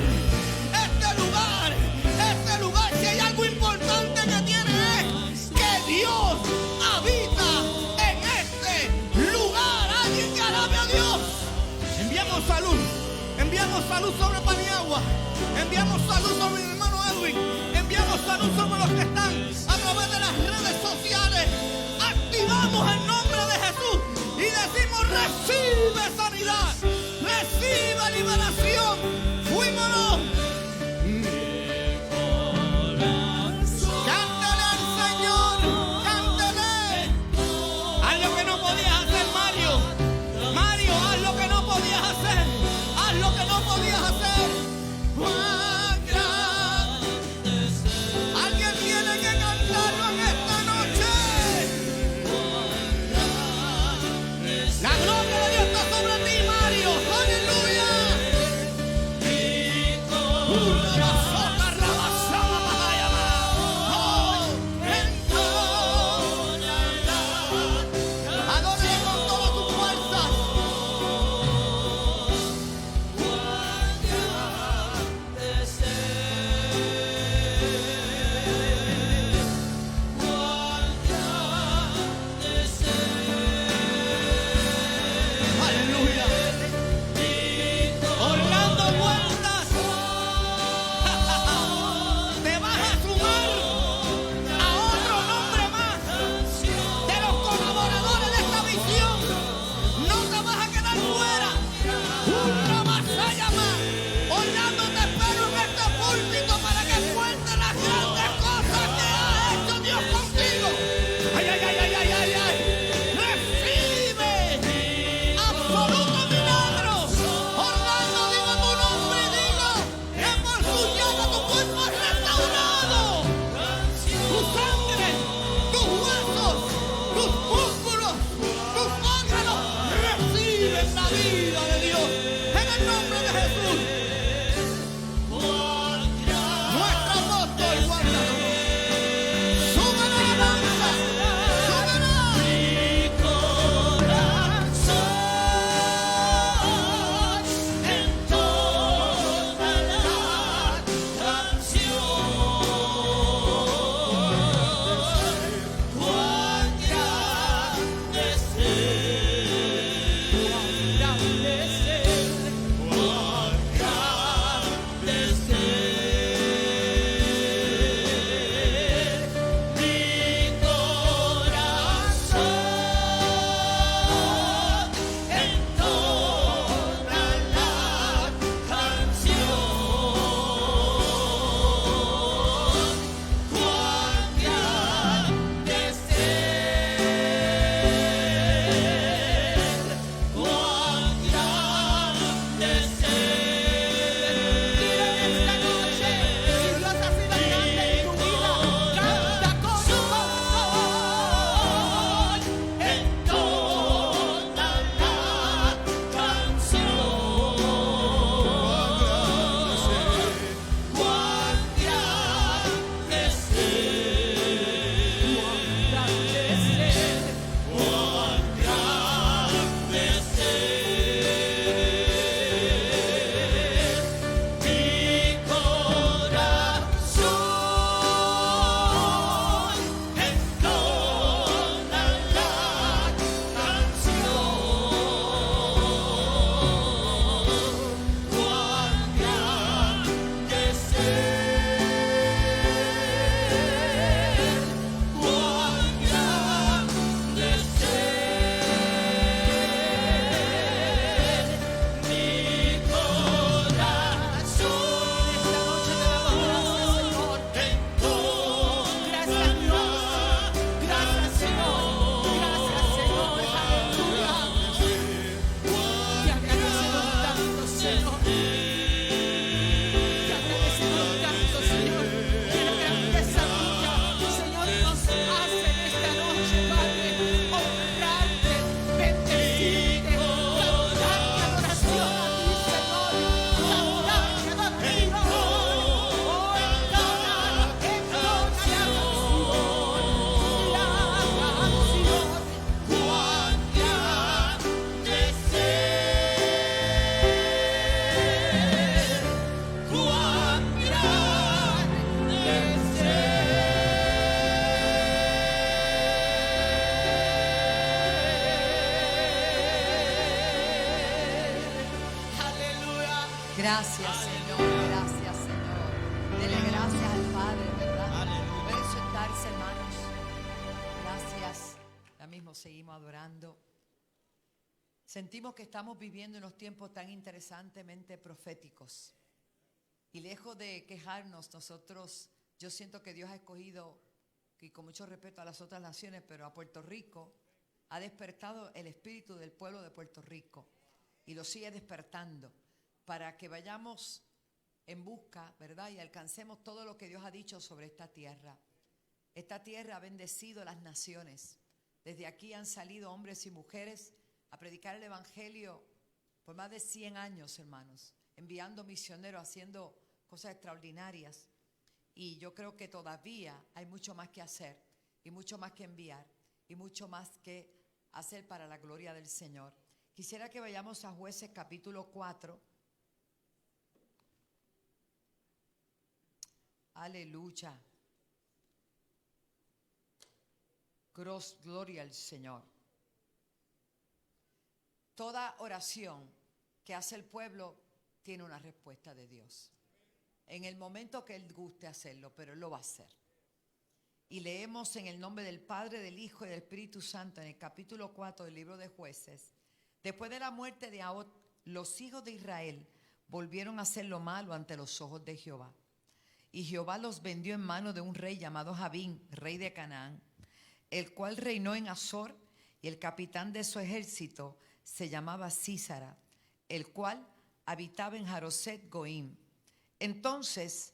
si hay algo importante que tiene es que Dios habita en este lugar. Alguien que alabe a Dios. Enviamos salud sobre Paniagua. Enviamos salud sobre mi hermano Edwin. Enviamos salud sobre los que están a través de las redes sociales. Activamos el nombre de Jesús y decimos, recibe sanidad, recibe liberación. Fuímonos. Cántale al Señor, cántale. Haz lo que no podías hacer, Mario. Mario, haz lo que no podías hacer. Haz lo que no podías hacer. Cuán grande Gracias, Señor. Gracias, Señor. Dele gracias al Padre, ¿verdad? Pueden sentarse, hermanos. Gracias. Ya mismo seguimos adorando. Sentimos que estamos viviendo unos tiempos tan interesantemente proféticos. Y lejos de quejarnos, yo siento que Dios ha escogido, y con mucho respeto a las otras naciones, pero a Puerto Rico, ha despertado el espíritu del pueblo de Puerto Rico. Y lo sigue despertando para que vayamos en busca, ¿verdad? Y alcancemos todo lo que Dios ha dicho sobre esta tierra. Esta tierra ha bendecido las naciones. Desde aquí han salido hombres y mujeres a predicar el evangelio por más de 100 años, hermanos, enviando misioneros, haciendo cosas extraordinarias. Y yo creo que todavía hay mucho más que hacer y mucho más que enviar y mucho más que hacer para la gloria del Señor. Quisiera que vayamos a Jueces capítulo 4. Aleluya. Gloria al Señor. Toda oración que hace el pueblo tiene una respuesta de Dios. En el momento que Él guste hacerlo, pero Él lo va a hacer. Y leemos en el nombre del Padre, del Hijo y del Espíritu Santo en el capítulo 4 del libro de Jueces. Después de la muerte de Ahot, los hijos de Israel volvieron a hacer lo malo ante los ojos de Jehová. Y Jehová los vendió en manos de un rey llamado Jabín, rey de Canaán, el cual reinó en Azor, y el capitán de su ejército se llamaba Sísara, el cual habitaba en Jaroset Goim. Entonces,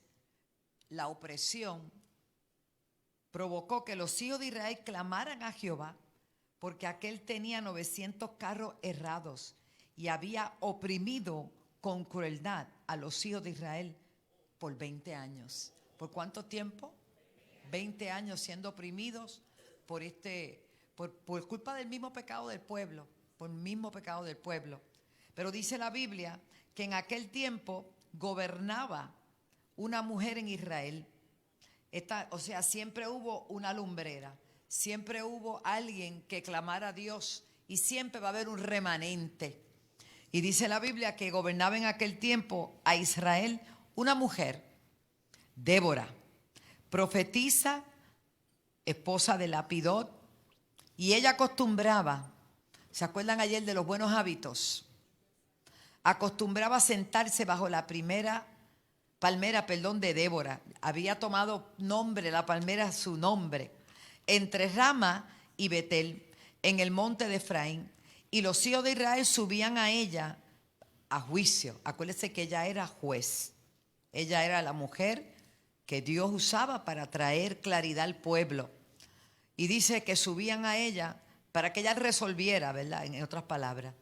la opresión provocó que los hijos de Israel clamaran a Jehová, porque aquél tenía 900 carros errados y había oprimido con crueldad a los hijos de Israel por 20 años. ¿Por cuánto tiempo? 20 años siendo oprimidos por culpa del mismo pecado del pueblo, por el mismo pecado del pueblo. Pero dice la Biblia que en aquel tiempo gobernaba una mujer en Israel. Siempre hubo una lumbrera, siempre hubo alguien que clamara a Dios y siempre va a haber un remanente. Y dice la Biblia que gobernaba en aquel tiempo a Israel una mujer, Débora, profetisa, esposa de Lapidot, y ella acostumbraba, ¿se acuerdan ayer de los buenos hábitos? Acostumbraba a sentarse bajo la palmera de Débora. Había tomado nombre, la palmera su nombre, entre Rama y Betel, en el monte de Efraín. Y los hijos de Israel subían a ella a juicio. Acuérdense que ella era juez. Ella era la mujer que Dios usaba para traer claridad al pueblo. Y dice que subían a ella para que ella resolviera, ¿verdad? En otras palabras.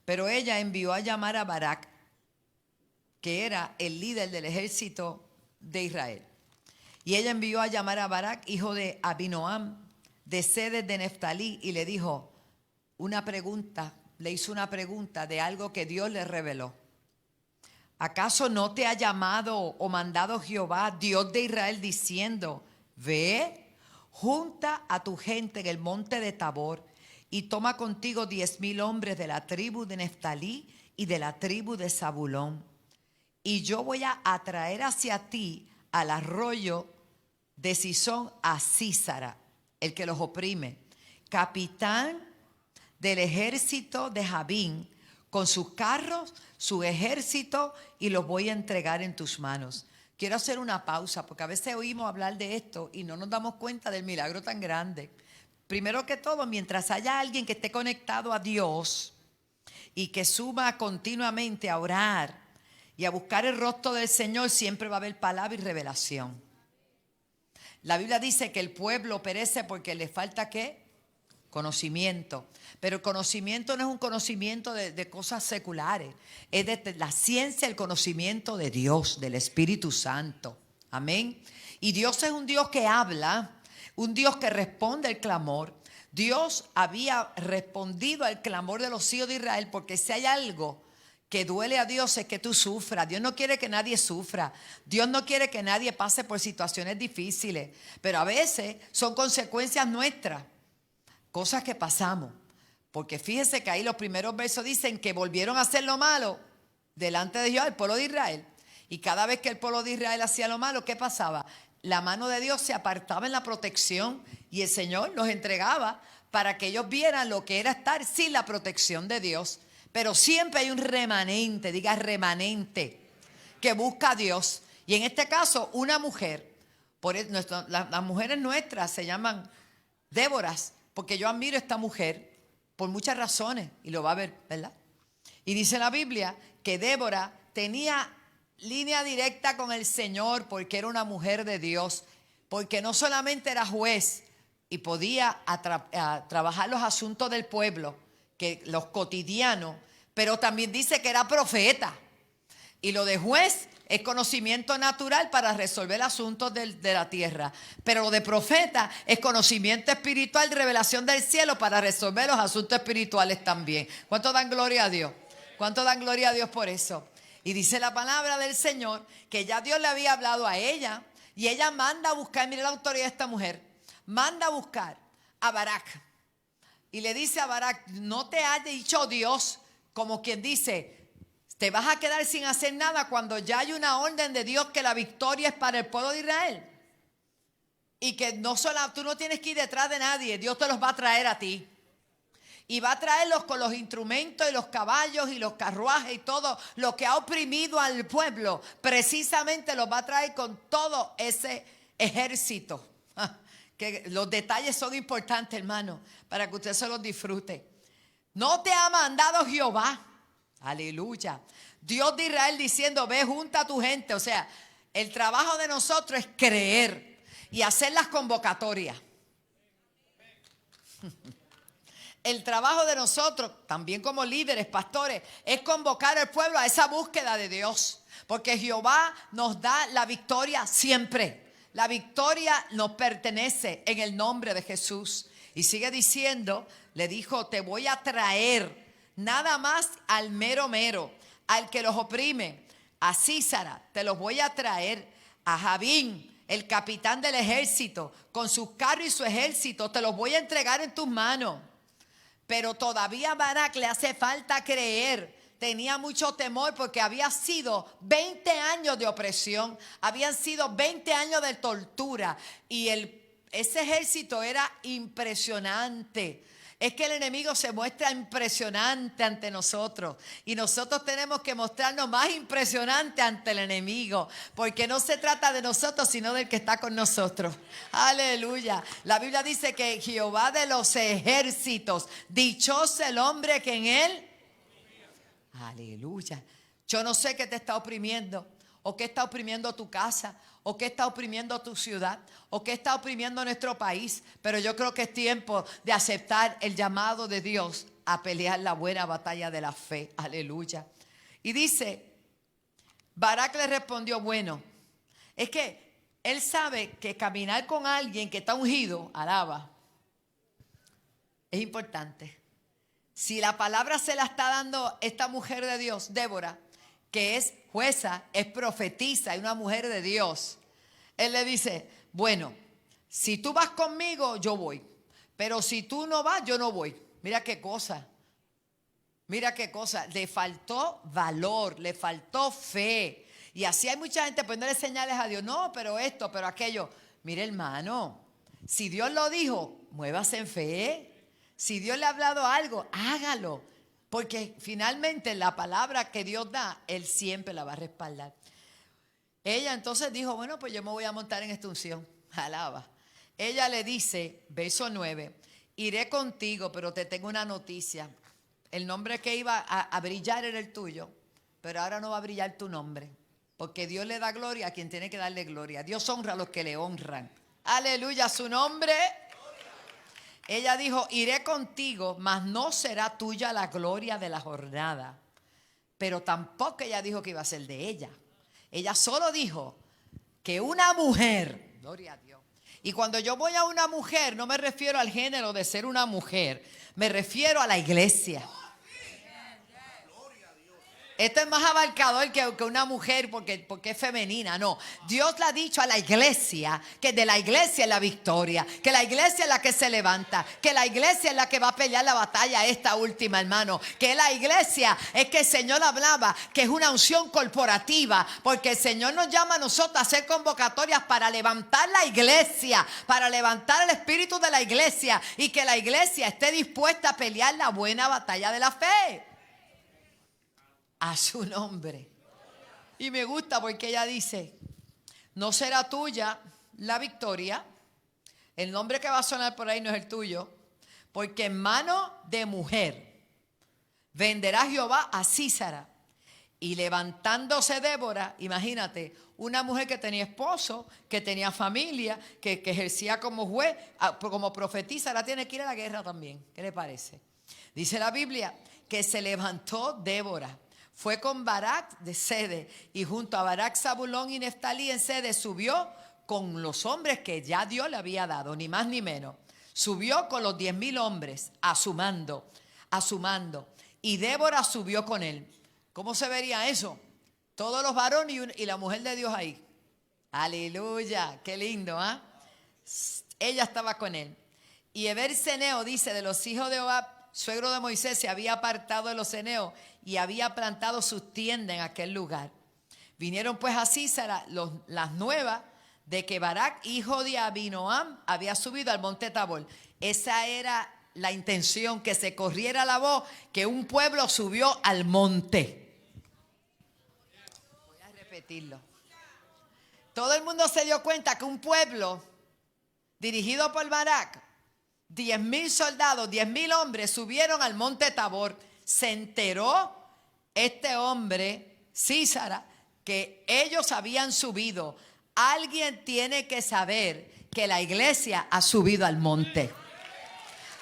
Pero ella envió a llamar a Barak, que era el líder del ejército de Israel. Y ella envió a llamar a Barak, hijo de Abinoam, de Sedes de Neftalí, y le dijo le hizo una pregunta de algo que Dios le reveló. ¿Acaso no te ha llamado o mandado Jehová, Dios de Israel, diciendo: ve, junta a tu gente en el monte de Tabor y toma contigo 10,000 hombres de la tribu de Neftalí y de la tribu de Zabulón? Y yo voy a atraer hacia ti al arroyo de Sisón a Sísara, el que los oprime, capitán del ejército de Jabín, con sus carros, su ejército, y los voy a entregar en tus manos. Quiero hacer una pausa, porque a veces oímos hablar de esto y no nos damos cuenta del milagro tan grande. Primero que todo, mientras haya alguien que esté conectado a Dios y que suba continuamente a orar y a buscar el rostro del Señor, siempre va a haber palabra y revelación. La Biblia dice que el pueblo perece porque le falta ¿qué? Conocimiento. Pero el conocimiento no es un conocimiento de cosas seculares. Es de la ciencia, el conocimiento de Dios, del Espíritu Santo. Amén. Y Dios es un Dios que habla, un Dios que responde al clamor. Dios había respondido al clamor de los hijos de Israel, porque si hay algo que duele a Dios es que tú sufras. Dios no quiere que nadie sufra. Dios no quiere que nadie pase por situaciones difíciles. Pero a veces son consecuencias nuestras, cosas que pasamos. Porque fíjese que ahí los primeros versos dicen que volvieron a hacer lo malo delante de Jehová, el pueblo de Israel. Y cada vez que el pueblo de Israel hacía lo malo, ¿qué pasaba? La mano de Dios se apartaba en la protección y el Señor los entregaba para que ellos vieran lo que era estar sin la protección de Dios. Pero siempre hay un remanente, diga remanente, que busca a Dios. Y en este caso, una mujer, las mujeres nuestras se llaman Déboras, porque yo admiro a esta mujer por muchas razones, y lo va a ver, ¿verdad? Y dice la Biblia que Débora tenía línea directa con el Señor porque era una mujer de Dios, porque no solamente era juez y podía trabajar los asuntos del pueblo, que los cotidianos, pero también dice que era profeta. Y lo de juez es conocimiento natural para resolver asuntos de la tierra. Pero lo de profeta es conocimiento espiritual, revelación del cielo para resolver los asuntos espirituales también. ¿Cuánto dan gloria a Dios? ¿Cuánto dan gloria a Dios por eso? Y dice la palabra del Señor que ya Dios le había hablado a ella y ella manda a buscar, mire la autoridad de esta mujer, manda a buscar a Barak. Y le dice a Barak, no te ha dicho Dios, como quien dice, te vas a quedar sin hacer nada cuando ya hay una orden de Dios que la victoria es para el pueblo de Israel. Y que tú no tienes que ir detrás de nadie, Dios te los va a traer a ti. Y va a traerlos con los instrumentos y los caballos y los carruajes y todo lo que ha oprimido al pueblo. Precisamente los va a traer con todo ese ejército. Que los detalles son importantes, hermano, para que usted se los disfrute. No te ha mandado Jehová. Aleluya. Dios de Israel diciendo, ve, junta a tu gente. O sea, el trabajo de nosotros es creer y hacer las convocatorias. El trabajo de nosotros, también como líderes, pastores, es convocar al pueblo a esa búsqueda de Dios. Porque Jehová nos da la victoria siempre. La victoria nos pertenece en el nombre de Jesús. Y sigue diciendo, le dijo, te voy a traer nada más al mero, al que los oprime, a Sísara, te los voy a traer, a Jabín, el capitán del ejército, con sus carros y su ejército, te los voy a entregar en tus manos. Pero todavía a Barak le hace falta creer. Tenía mucho temor porque había sido 20 años de opresión, habían sido 20 años de tortura y ese ejército era impresionante. Es que el enemigo se muestra impresionante ante nosotros y nosotros tenemos que mostrarnos más impresionante ante el enemigo, porque no se trata de nosotros sino del que está con nosotros. Aleluya. La Biblia dice que Jehová de los ejércitos, dichoso el hombre que en él. Aleluya. Yo no sé qué te está oprimiendo, o qué está oprimiendo tu casa, o qué está oprimiendo tu ciudad, o qué está oprimiendo nuestro país, pero yo creo que es tiempo de aceptar el llamado de Dios a pelear la buena batalla de la fe. Aleluya. Y dice, Barak le respondió, bueno, es que él sabe que caminar con alguien que está ungido, alaba, es importante. Si la palabra se la está dando esta mujer de Dios, Débora, que es jueza, es profetisa, es una mujer de Dios. Él le dice, bueno, si tú vas conmigo, yo voy. Pero si tú no vas, yo no voy. Mira qué cosa. Mira qué cosa. Le faltó valor, le faltó fe. Y así hay mucha gente poniéndole señales a Dios. No, pero esto, pero aquello. Mire, hermano, si Dios lo dijo, muévase en fe. Si Dios le ha hablado algo, hágalo. Porque finalmente la palabra que Dios da, Él siempre la va a respaldar. Ella entonces dijo, bueno, pues yo me voy a montar en esta unción. Alaba. Ella le dice, verso 9, iré contigo, pero te tengo una noticia. El nombre que iba a brillar era el tuyo, pero ahora no va a brillar tu nombre. Porque Dios le da gloria a quien tiene que darle gloria. Dios honra a los que le honran. Aleluya, su nombre. Ella dijo, iré contigo, mas no será tuya la gloria de la jornada. Pero tampoco ella dijo que iba a ser de ella. Ella solo dijo que una mujer, gloria a Dios. Y cuando yo voy a una mujer, no me refiero al género de ser una mujer, me refiero a la iglesia. Esto es más abarcador que una mujer porque es femenina. No, Dios le ha dicho a la iglesia que de la iglesia es la victoria, que la iglesia es la que se levanta, que la iglesia es la que va a pelear la batalla esta última, hermano. Que la iglesia es que el Señor hablaba, que es una unción corporativa, porque el Señor nos llama a nosotros a hacer convocatorias para levantar la iglesia, para levantar el espíritu de la iglesia y que la iglesia esté dispuesta a pelear la buena batalla de la fe. A su nombre. Y me gusta porque ella dice: no será tuya la victoria. El nombre que va a sonar por ahí no es el tuyo, porque en mano de mujer venderá Jehová a Sísara. Y levantándose Débora, imagínate, una mujer que tenía esposo, que tenía familia, que ejercía como juez, como profetisa, ahora tiene que ir a la guerra también. ¿Qué le parece? Dice la Biblia que se levantó Débora. Fue con Barak de Sede, y junto a Barak, Zabulón y Neftalí en Sede subió con los hombres que ya Dios le había dado, ni más ni menos. Subió con los 10,000 hombres a su mando, y Débora subió con él. ¿Cómo se vería eso? Todos los varones y la mujer de Dios ahí. Aleluya, qué lindo, ¿ah? Ella estaba con él. Y Eber-Seneo dice: de los hijos de Obab, suegro de Moisés, se había apartado de los ceneos y había plantado sus tiendas en aquel lugar. Vinieron pues a Sísara las nuevas de que Barak, hijo de Abinoam, había subido al monte Tabor. Esa era la intención, que se corriera la voz que un pueblo subió al monte. Voy a repetirlo. Todo el mundo se dio cuenta que un pueblo dirigido por Barak, 10,000 soldados, 10,000 hombres subieron al monte Tabor. Se enteró este hombre, Sísara, que ellos habían subido. Alguien tiene que saber que la iglesia ha subido al monte.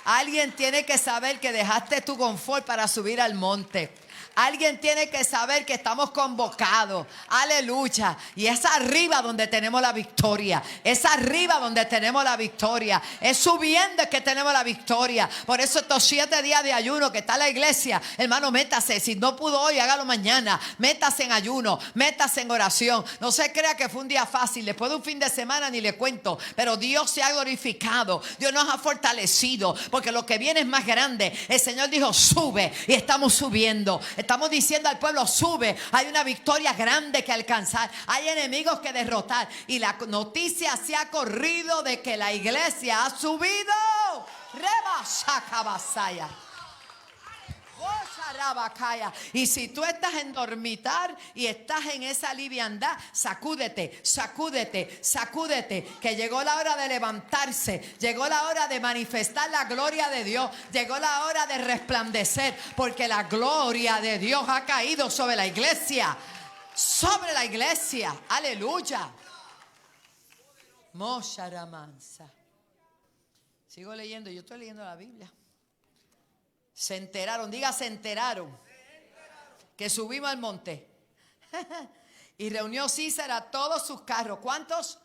Alguien tiene que saber que dejaste tu confort para subir al monte. Alguien tiene que saber que estamos convocados. Aleluya. Y es arriba donde tenemos la victoria. Es arriba donde tenemos la victoria. Es subiendo que tenemos la victoria. Por eso estos 7 días de ayuno que está la iglesia, hermano, métase. Si no pudo hoy, hágalo mañana. Métase en ayuno. Métase en oración. No se crea que fue un día fácil. Después de un fin de semana ni le cuento. Pero Dios se ha glorificado. Dios nos ha fortalecido. Porque lo que viene es más grande. El Señor dijo: sube. Y estamos subiendo. Estamos diciendo al pueblo: sube. Hay una victoria grande que alcanzar. Hay enemigos que derrotar. Y la noticia se ha corrido de que la iglesia ha subido. Rebasacabasaya. Y si tú estás en dormitar y estás en esa liviandad, sacúdete, sacúdete, sacúdete, que llegó la hora de levantarse, llegó la hora de manifestar la gloria de Dios, llegó la hora de resplandecer, porque la gloria de Dios ha caído sobre la iglesia, aleluya. Mosharamansa. Sigo leyendo, yo estoy leyendo la Biblia. Se enteraron, diga, se enteraron que subimos al monte. Y reunió Sísara todos sus carros. ¿Cuántos?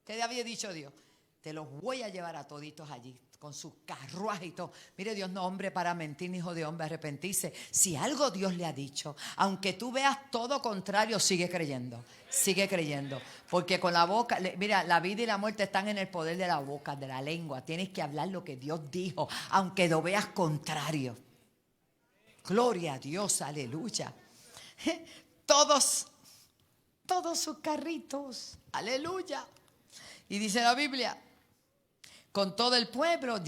¿Qué había dicho Dios? Te los voy a llevar a toditos allí, con sus carruajes y todo. Mire, Dios no es hombre para mentir, ni hijo de hombre arrepentirse. Si algo Dios le ha dicho, aunque tú veas todo contrario, sigue creyendo. Sigue creyendo. Porque con la boca, mira, la vida y la muerte están en el poder de la boca, de la lengua. Tienes que hablar lo que Dios dijo, aunque lo veas contrario. Gloria a Dios, aleluya. Todos sus carritos, aleluya. Y dice la Biblia: con todo el pueblo,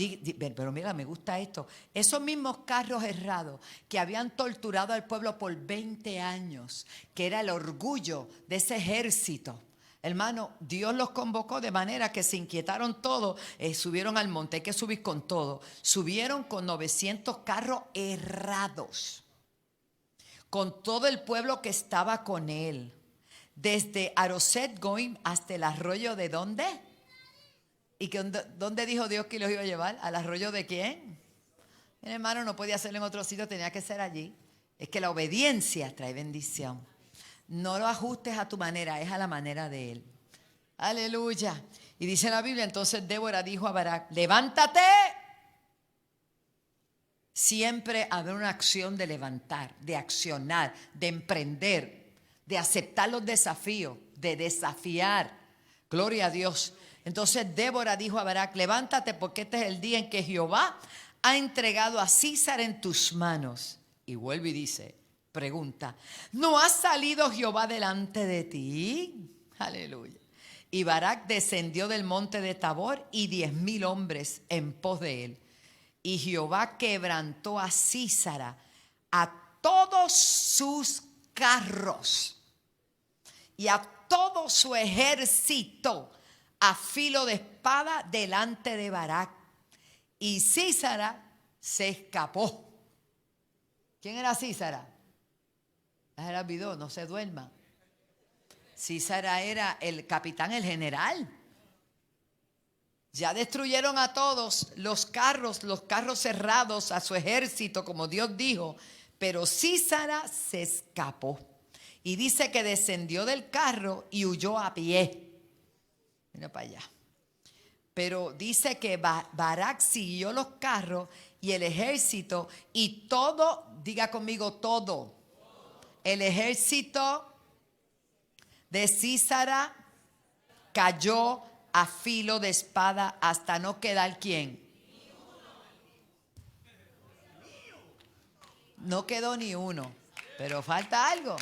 pero mira, me gusta esto. Esos mismos carros errados que habían torturado al pueblo por 20 años, que era el orgullo de ese ejército. Hermano, Dios los convocó de manera que se inquietaron todos, subieron al monte. Hay que subir con todo. Subieron con 900 carros errados, con todo el pueblo que estaba con él, desde Aroset Goim hasta el arroyo de ¿dónde? ¿Y que dónde dijo Dios que los iba a llevar? ¿Al arroyo de quién? Mi hermano, no podía hacerlo en otro sitio, tenía que ser allí. Es que la obediencia trae bendición. No lo ajustes a tu manera, es a la manera de Él. Aleluya. Y dice la Biblia, entonces Débora dijo a Barak: levántate, Siempre habrá una acción de levantar, de accionar, de emprender, de aceptar los desafíos, de desafiar. Gloria a Dios. Entonces Débora dijo a Barak, levántate porque este es el día en que Jehová ha entregado a Císara en tus manos. Y vuelve y dice, pregunta, ¿no ha salido Jehová delante de ti? Aleluya. Y Barak descendió del monte de Tabor y 10,000 hombres en pos de él. Y Jehová quebrantó a Císara, a todos sus carros y a todo su ejército a filo de espada delante de Barak. Y Císara se escapó. ¿Quién era Císara? Ya se la olvidó, no se duerma. Císara era el capitán, el general. Ya destruyeron a todos los carros cerrados, a su ejército, como Dios dijo. Pero Císara se escapó. Y dice que descendió del carro y huyó a pie. Mira para allá. Pero dice que Barak siguió los carros y el ejército y todo, diga conmigo todo. El ejército de Císara cayó a filo de espada hasta no quedar ¿quién? No quedó ni uno, pero falta algo.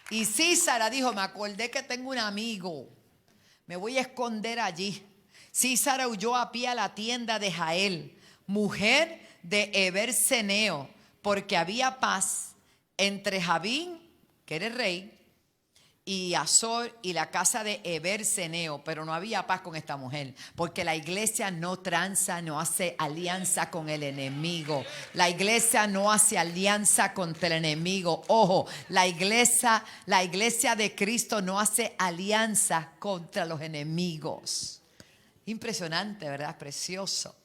Y Císara dijo, me acordé que tengo un amigo, me voy a esconder allí. Císara huyó a pie a la tienda de Jael, mujer de Eber-Seneo, porque había paz entre Jabín, que era el rey, y Azor y la casa de Eber-Seneo, pero no había paz con esta mujer, porque la iglesia no tranza, no hace alianza con el enemigo. La iglesia no hace alianza contra el enemigo. Ojo, la iglesia de Cristo no hace alianza contra los enemigos. Impresionante, ¿verdad? Precioso.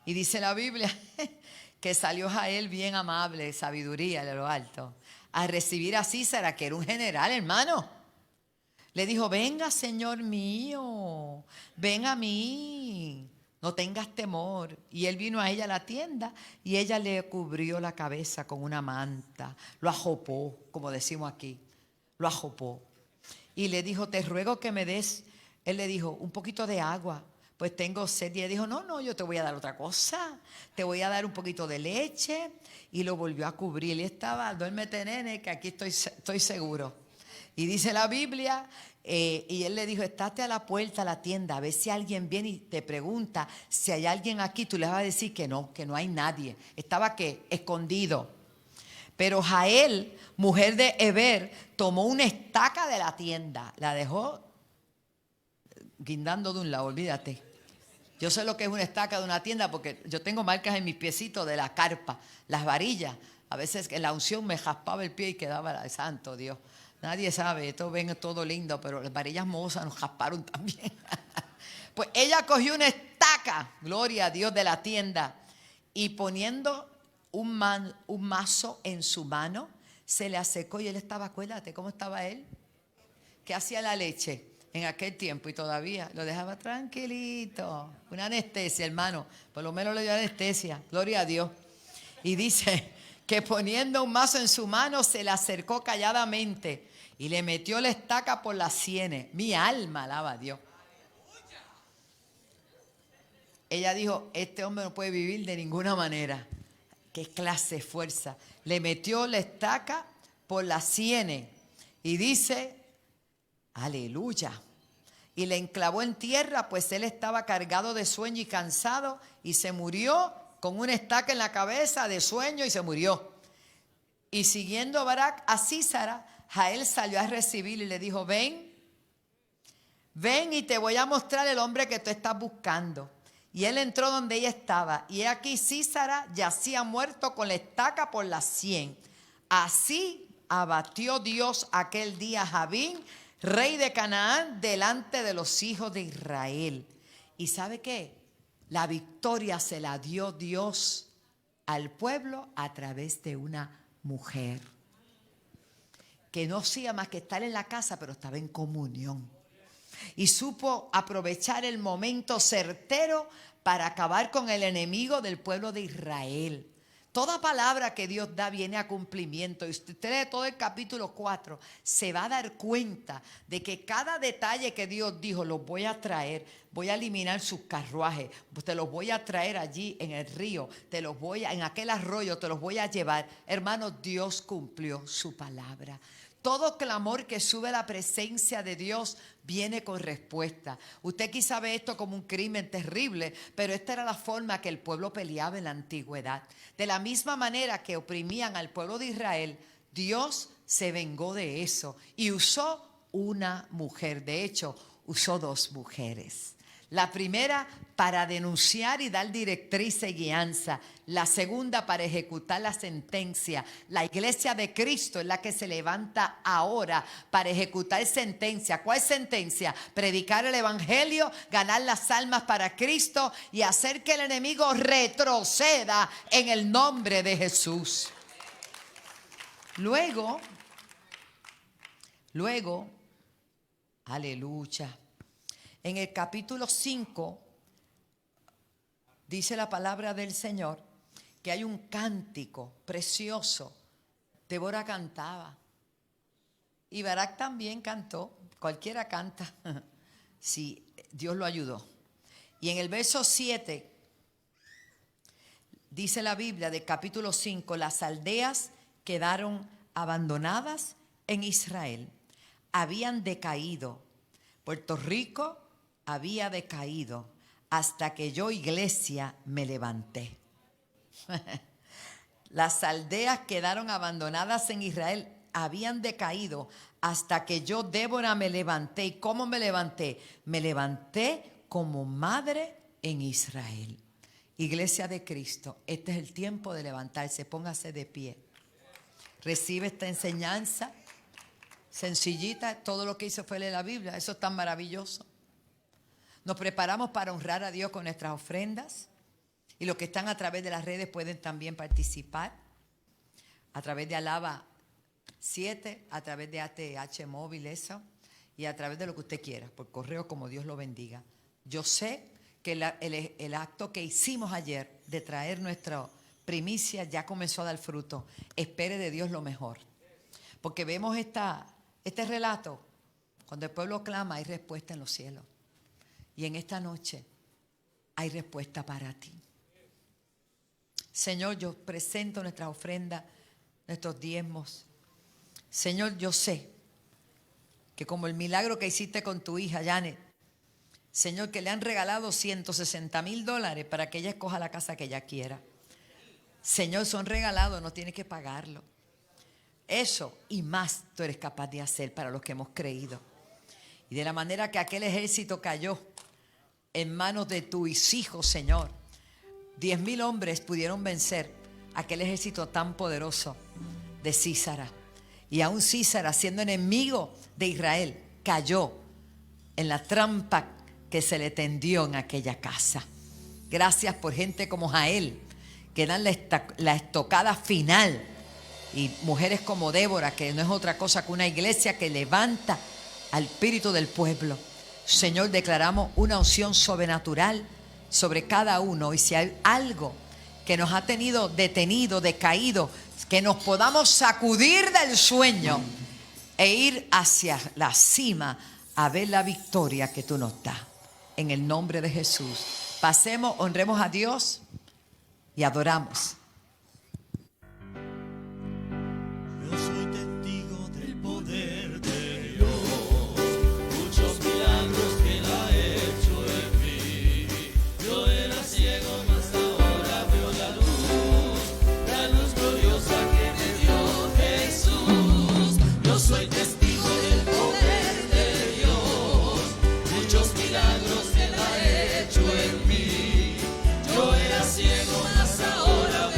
Y dice la Biblia que salió Jael bien amable, sabiduría de lo alto, a recibir a Císara, que era un general, hermano. Le dijo, venga, Señor mío, ven a mí, no tengas temor. Y él vino a ella a la tienda y ella le cubrió la cabeza con una manta, lo ajopó, como decimos aquí, lo ajopó. Y le dijo, te ruego que me des, él le dijo, un poquito de agua, pues tengo sed. Y él dijo, no, yo te voy a dar otra cosa, te voy a dar un poquito de leche. Y lo volvió a cubrir. Y estaba, duérmete nene, que aquí estoy seguro. Y dice la Biblia, y él le dijo, estate a la puerta a la tienda, a ver si alguien viene y te pregunta si hay alguien aquí. Tú le vas a decir que no hay nadie. Estaba ¿qué? Escondido. Pero Jael, mujer de Eber, tomó una estaca de la tienda, la dejó guindando de un lado, olvídate. Yo sé lo que es una estaca de una tienda porque yo tengo marcas en mis piecitos de la carpa, las varillas. A veces en la unción me jaspaba el pie y quedaba santo Dios. Nadie sabe, esto ven todo lindo, pero las varillas mohosas nos jasparon también. Pues ella cogió una estaca, gloria a Dios, de la tienda, y poniendo un mazo en su mano, se le acercó y él estaba, acuérdate cómo estaba él, que hacía la leche en aquel tiempo y todavía lo dejaba tranquilito. Una anestesia, hermano, por lo menos le dio anestesia, gloria a Dios. Y dice que poniendo un mazo en su mano se le acercó calladamente y le metió la estaca por las sienes. Mi alma alaba a Dios. Ella dijo, este hombre no puede vivir de ninguna manera. Qué clase de fuerza. Le metió la estaca por las sienes y dice, aleluya. Y le enclavó en tierra, pues él estaba cargado de sueño y cansado, y se murió con una estaca en la cabeza de sueño y se murió. Y siguiendo Barak a Císara, Jael salió a recibir y le dijo, ven y te voy a mostrar el hombre que tú estás buscando. Y él entró donde ella estaba, y aquí Císara yacía muerto con la estaca por las 100. Así abatió Dios aquel día a Jabín, rey de Canaán, delante de los hijos de Israel. ¿Y sabe qué? La victoria se la dio Dios al pueblo a través de una mujer que no hacía más que estar en la casa, pero estaba en comunión. Y supo aprovechar el momento certero para acabar con el enemigo del pueblo de Israel. Toda palabra que Dios da viene a cumplimiento. Y usted lee todo el capítulo 4, se va a dar cuenta de que cada detalle que Dios dijo, los voy a traer, voy a eliminar sus carruajes, te los voy a traer allí en el río, en aquel arroyo te los voy a llevar. Hermanos, Dios cumplió su palabra. Todo clamor que sube a la presencia de Dios viene con respuesta. Usted quizá ve esto como un crimen terrible, pero esta era la forma que el pueblo peleaba en la antigüedad. De la misma manera que oprimían al pueblo de Israel, Dios se vengó de eso y usó una mujer. De hecho, usó 2 mujeres. La primera para denunciar y dar directriz y guianza. La segunda para ejecutar la sentencia. La iglesia de Cristo es la que se levanta ahora para ejecutar sentencia. ¿Cuál sentencia? Predicar el evangelio, ganar las almas para Cristo y hacer que el enemigo retroceda en el nombre de Jesús. Luego, aleluya. En el capítulo 5 dice la palabra del Señor que hay un cántico precioso. Débora cantaba y Barak también cantó. Cualquiera canta si Dios lo ayudó. Y en el verso 7 dice la Biblia del capítulo 5: las aldeas quedaron abandonadas en Israel, habían decaído. Puerto Rico había decaído hasta que yo, iglesia, me levanté. Las aldeas quedaron abandonadas en Israel, habían decaído hasta que yo, Débora, me levanté. ¿Y cómo me levanté? Me levanté como madre en Israel. Iglesia de Cristo, este es el tiempo de levantarse. Póngase de pie. Recibe esta enseñanza sencillita. Todo lo que hizo fue leer la Biblia. Eso es tan maravilloso. Nos preparamos para honrar a Dios con nuestras ofrendas. Y los que están a través de las redes pueden también participar. A través de Alaba 7, a través de ATH móvil, eso. Y a través de lo que usted quiera, por correo, como Dios lo bendiga. Yo sé que el acto que hicimos ayer de traer nuestra primicia ya comenzó a dar fruto. Espere de Dios lo mejor. Porque vemos este relato. Cuando el pueblo clama, hay respuesta en los cielos. Y en esta noche hay respuesta para ti. Señor, yo presento nuestras ofrendas, nuestros diezmos. Señor, yo sé que como el milagro que hiciste con tu hija, Janet, Señor, que le han regalado $160,000 para que ella escoja la casa que ella quiera. Señor, son regalados, no tienes que pagarlo. Eso y más tú eres capaz de hacer para los que hemos creído. Y de la manera que aquel ejército cayó en manos de tus hijos, Señor, 10,000 hombres pudieron vencer aquel ejército tan poderoso de Císara. Y aún Císara, siendo enemigo de Israel, cayó en la trampa que se le tendió en aquella casa. Gracias por gente como Jael, que dan la estocada final. Y mujeres como Débora, que no es otra cosa que una iglesia que levanta al espíritu del pueblo. Señor, declaramos una unción sobrenatural sobre cada uno. Y si hay algo que nos ha tenido detenido, decaído, que nos podamos sacudir del sueño e ir hacia la cima a ver la victoria que tú nos das. En el nombre de Jesús. Pasemos, honremos a Dios y adoramos. Yo soy testigo del poder de Dios, muchos milagros que Él ha hecho en mí. Yo era ciego, mas ahora veo la luz gloriosa que me dio Jesús. Yo soy testigo del poder de Dios, muchos milagros que Él ha hecho en mí. Yo era ciego, mas ahora veo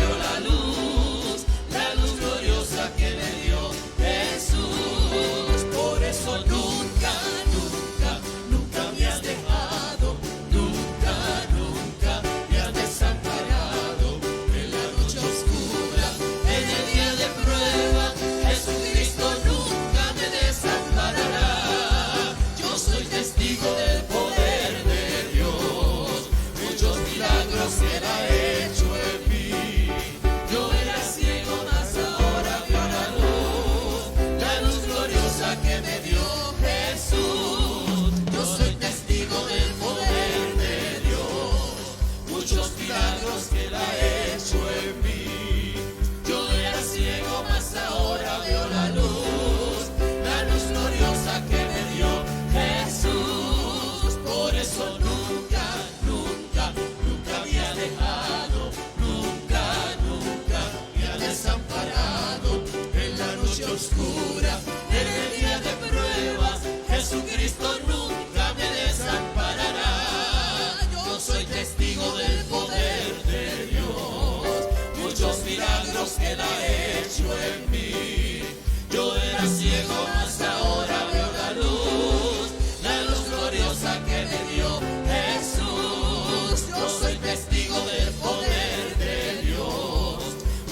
que Él ha hecho en mí. Yo era ciego, mas ahora veo la luz gloriosa que me dio Jesús. Yo soy testigo del poder de Dios,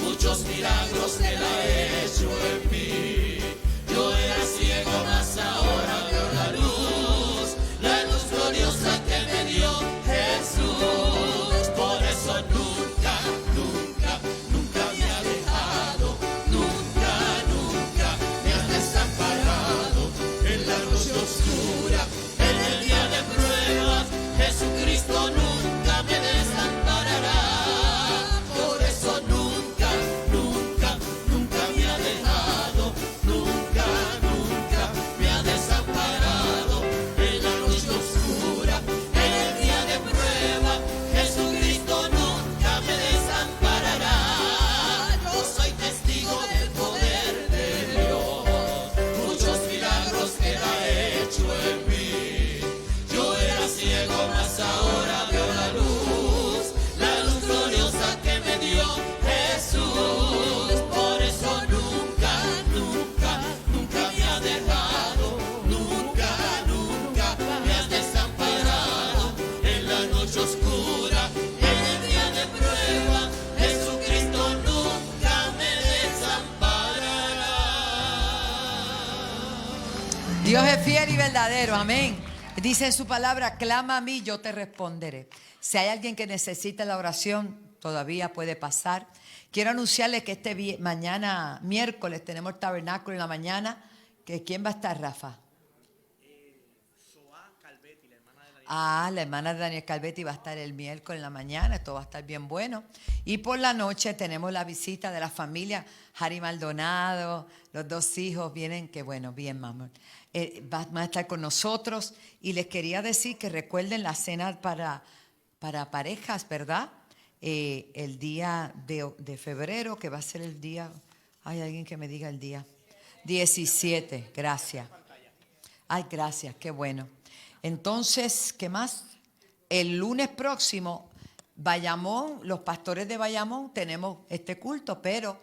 muchos milagros que Él ha hecho en mí. Yo era ciego, mas ahora veo la luz gloriosa que me dio Jesús. Por eso nunca, nunca, nunca me ha dejado, nunca, nunca me ha desamparado. En la noche oscura, en el día de pruebas, Jesucristo nunca me desamparará. Por eso nunca, nunca, nunca me ha dejado, nunca, nunca me ha desamparado. En la noche oscura, en el día de prueba, Jesucristo nunca me desamparará. Yo soy testigo del poder de Dios, muchos milagros que Él ha hecho en mí. Yo era ciego, mas ahora veo la luz gloriosa que me dio Jesús. Por eso nunca, nunca, nunca me ha dejado, nunca, nunca me has desamparado. En la noche oscura, en el día de prueba, Jesucristo nunca me desamparará. Dios es fiel y verdadero, amén. Dice en su palabra, clama a mí, yo te responderé. Si hay alguien que necesita la oración, todavía puede pasar. Quiero anunciarles que mañana, miércoles, tenemos el tabernáculo en la mañana. ¿Quién va a estar, Rafa? La hermana de Daniel Calvetti va a estar el miércoles en la mañana. Esto va a estar bien bueno. Y por la noche tenemos la visita de la familia Harry Maldonado. Los dos hijos vienen, que bueno, bien, mamá. Van a estar con nosotros. Y les quería decir que recuerden la cena para parejas, ¿verdad? El día de febrero, que va a ser el día... Hay alguien que me diga el día. 17, gracias. Ay, gracias, qué bueno. Entonces, ¿qué más? El lunes próximo, Bayamón, los pastores de Bayamón, tenemos este culto, pero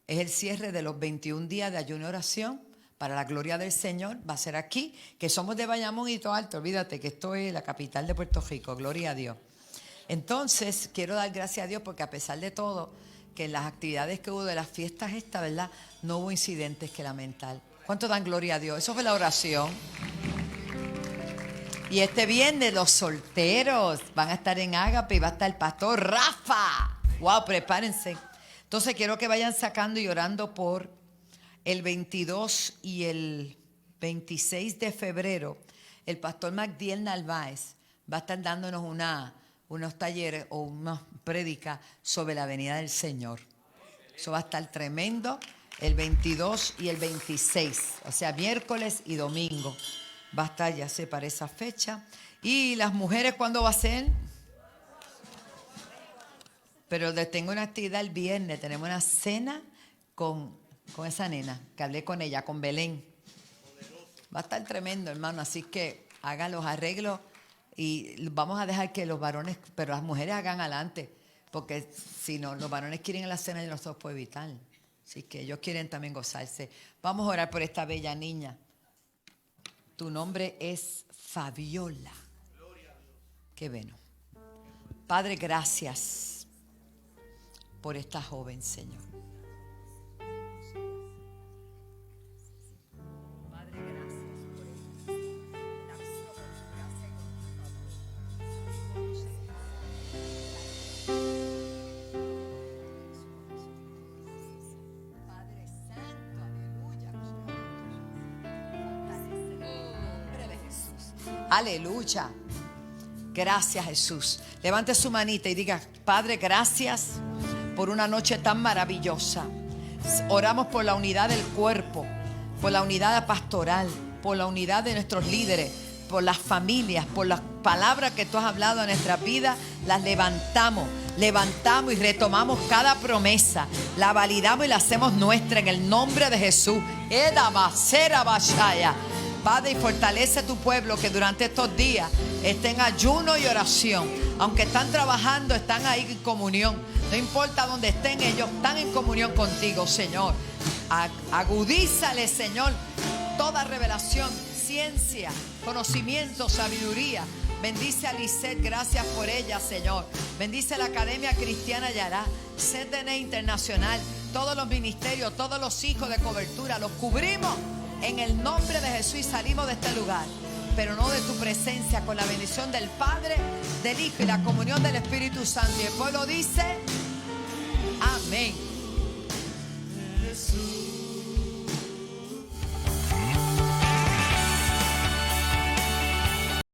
es el cierre de los 21 días de ayuno y oración para la gloria del Señor. Va a ser aquí, que somos de Bayamón y Toalto. Alto. Olvídate que esto es la capital de Puerto Rico, gloria a Dios. Entonces, quiero dar gracias a Dios porque a pesar de todo, que en las actividades que hubo de las fiestas esta, ¿verdad? No hubo incidentes que lamentar. ¿Cuánto dan gloria a Dios? Eso fue la oración. Y este viernes los solteros van a estar en Ágape y va a estar el pastor Rafa. ¡Wow! Prepárense. Entonces quiero que vayan sacando y orando por el 22 y el 26 de febrero. El pastor Magdiel Narváez va a estar dándonos unos talleres o unas prédicas sobre la venida del Señor. Eso va a estar tremendo el 22 y el 26, o sea, miércoles y domingo. Va a estar, ya sé, para esa fecha. ¿Y las mujeres cuándo va a ser? Pero tengo una actividad el viernes. Tenemos una cena con esa nena, que hablé con ella, con Belén. Va a estar tremendo, hermano. Así que hagan los arreglos y vamos a dejar que los varones, pero las mujeres hagan adelante. Porque si no, los varones quieren ir a la cena y no se los puede evitar. Así que ellos quieren también gozarse. Vamos a orar por esta bella niña. Tu nombre es Fabiola. Qué bueno. Padre, gracias por esta joven, Señor. Padre, gracias por Padre Santo, aleluya. Aleluya. Gracias, Jesús. Levante su manita y diga: Padre, gracias por una noche tan maravillosa. Oramos por la unidad del cuerpo, por la unidad pastoral, por la unidad de nuestros líderes, por las familias, por las palabras que tú has hablado en nuestras vidas. Las levantamos y retomamos cada promesa, la validamos y la hacemos nuestra en el nombre de Jesús. Padre, y fortalece a tu pueblo que durante estos días esté en ayuno y oración. Aunque están trabajando, están ahí en comunión. No importa dónde estén, ellos están en comunión contigo, Señor. Agudízale, Señor, toda revelación, ciencia, conocimiento, sabiduría. Bendice a Lisette, gracias por ella, Señor. Bendice la Academia Cristiana Yará, CDN Internacional, todos los ministerios, todos los hijos de cobertura. Los cubrimos en el nombre de Jesús y salimos de este lugar, pero no de tu presencia, con la bendición del Padre, del Hijo y la comunión del Espíritu Santo. Y el pueblo dice, amén.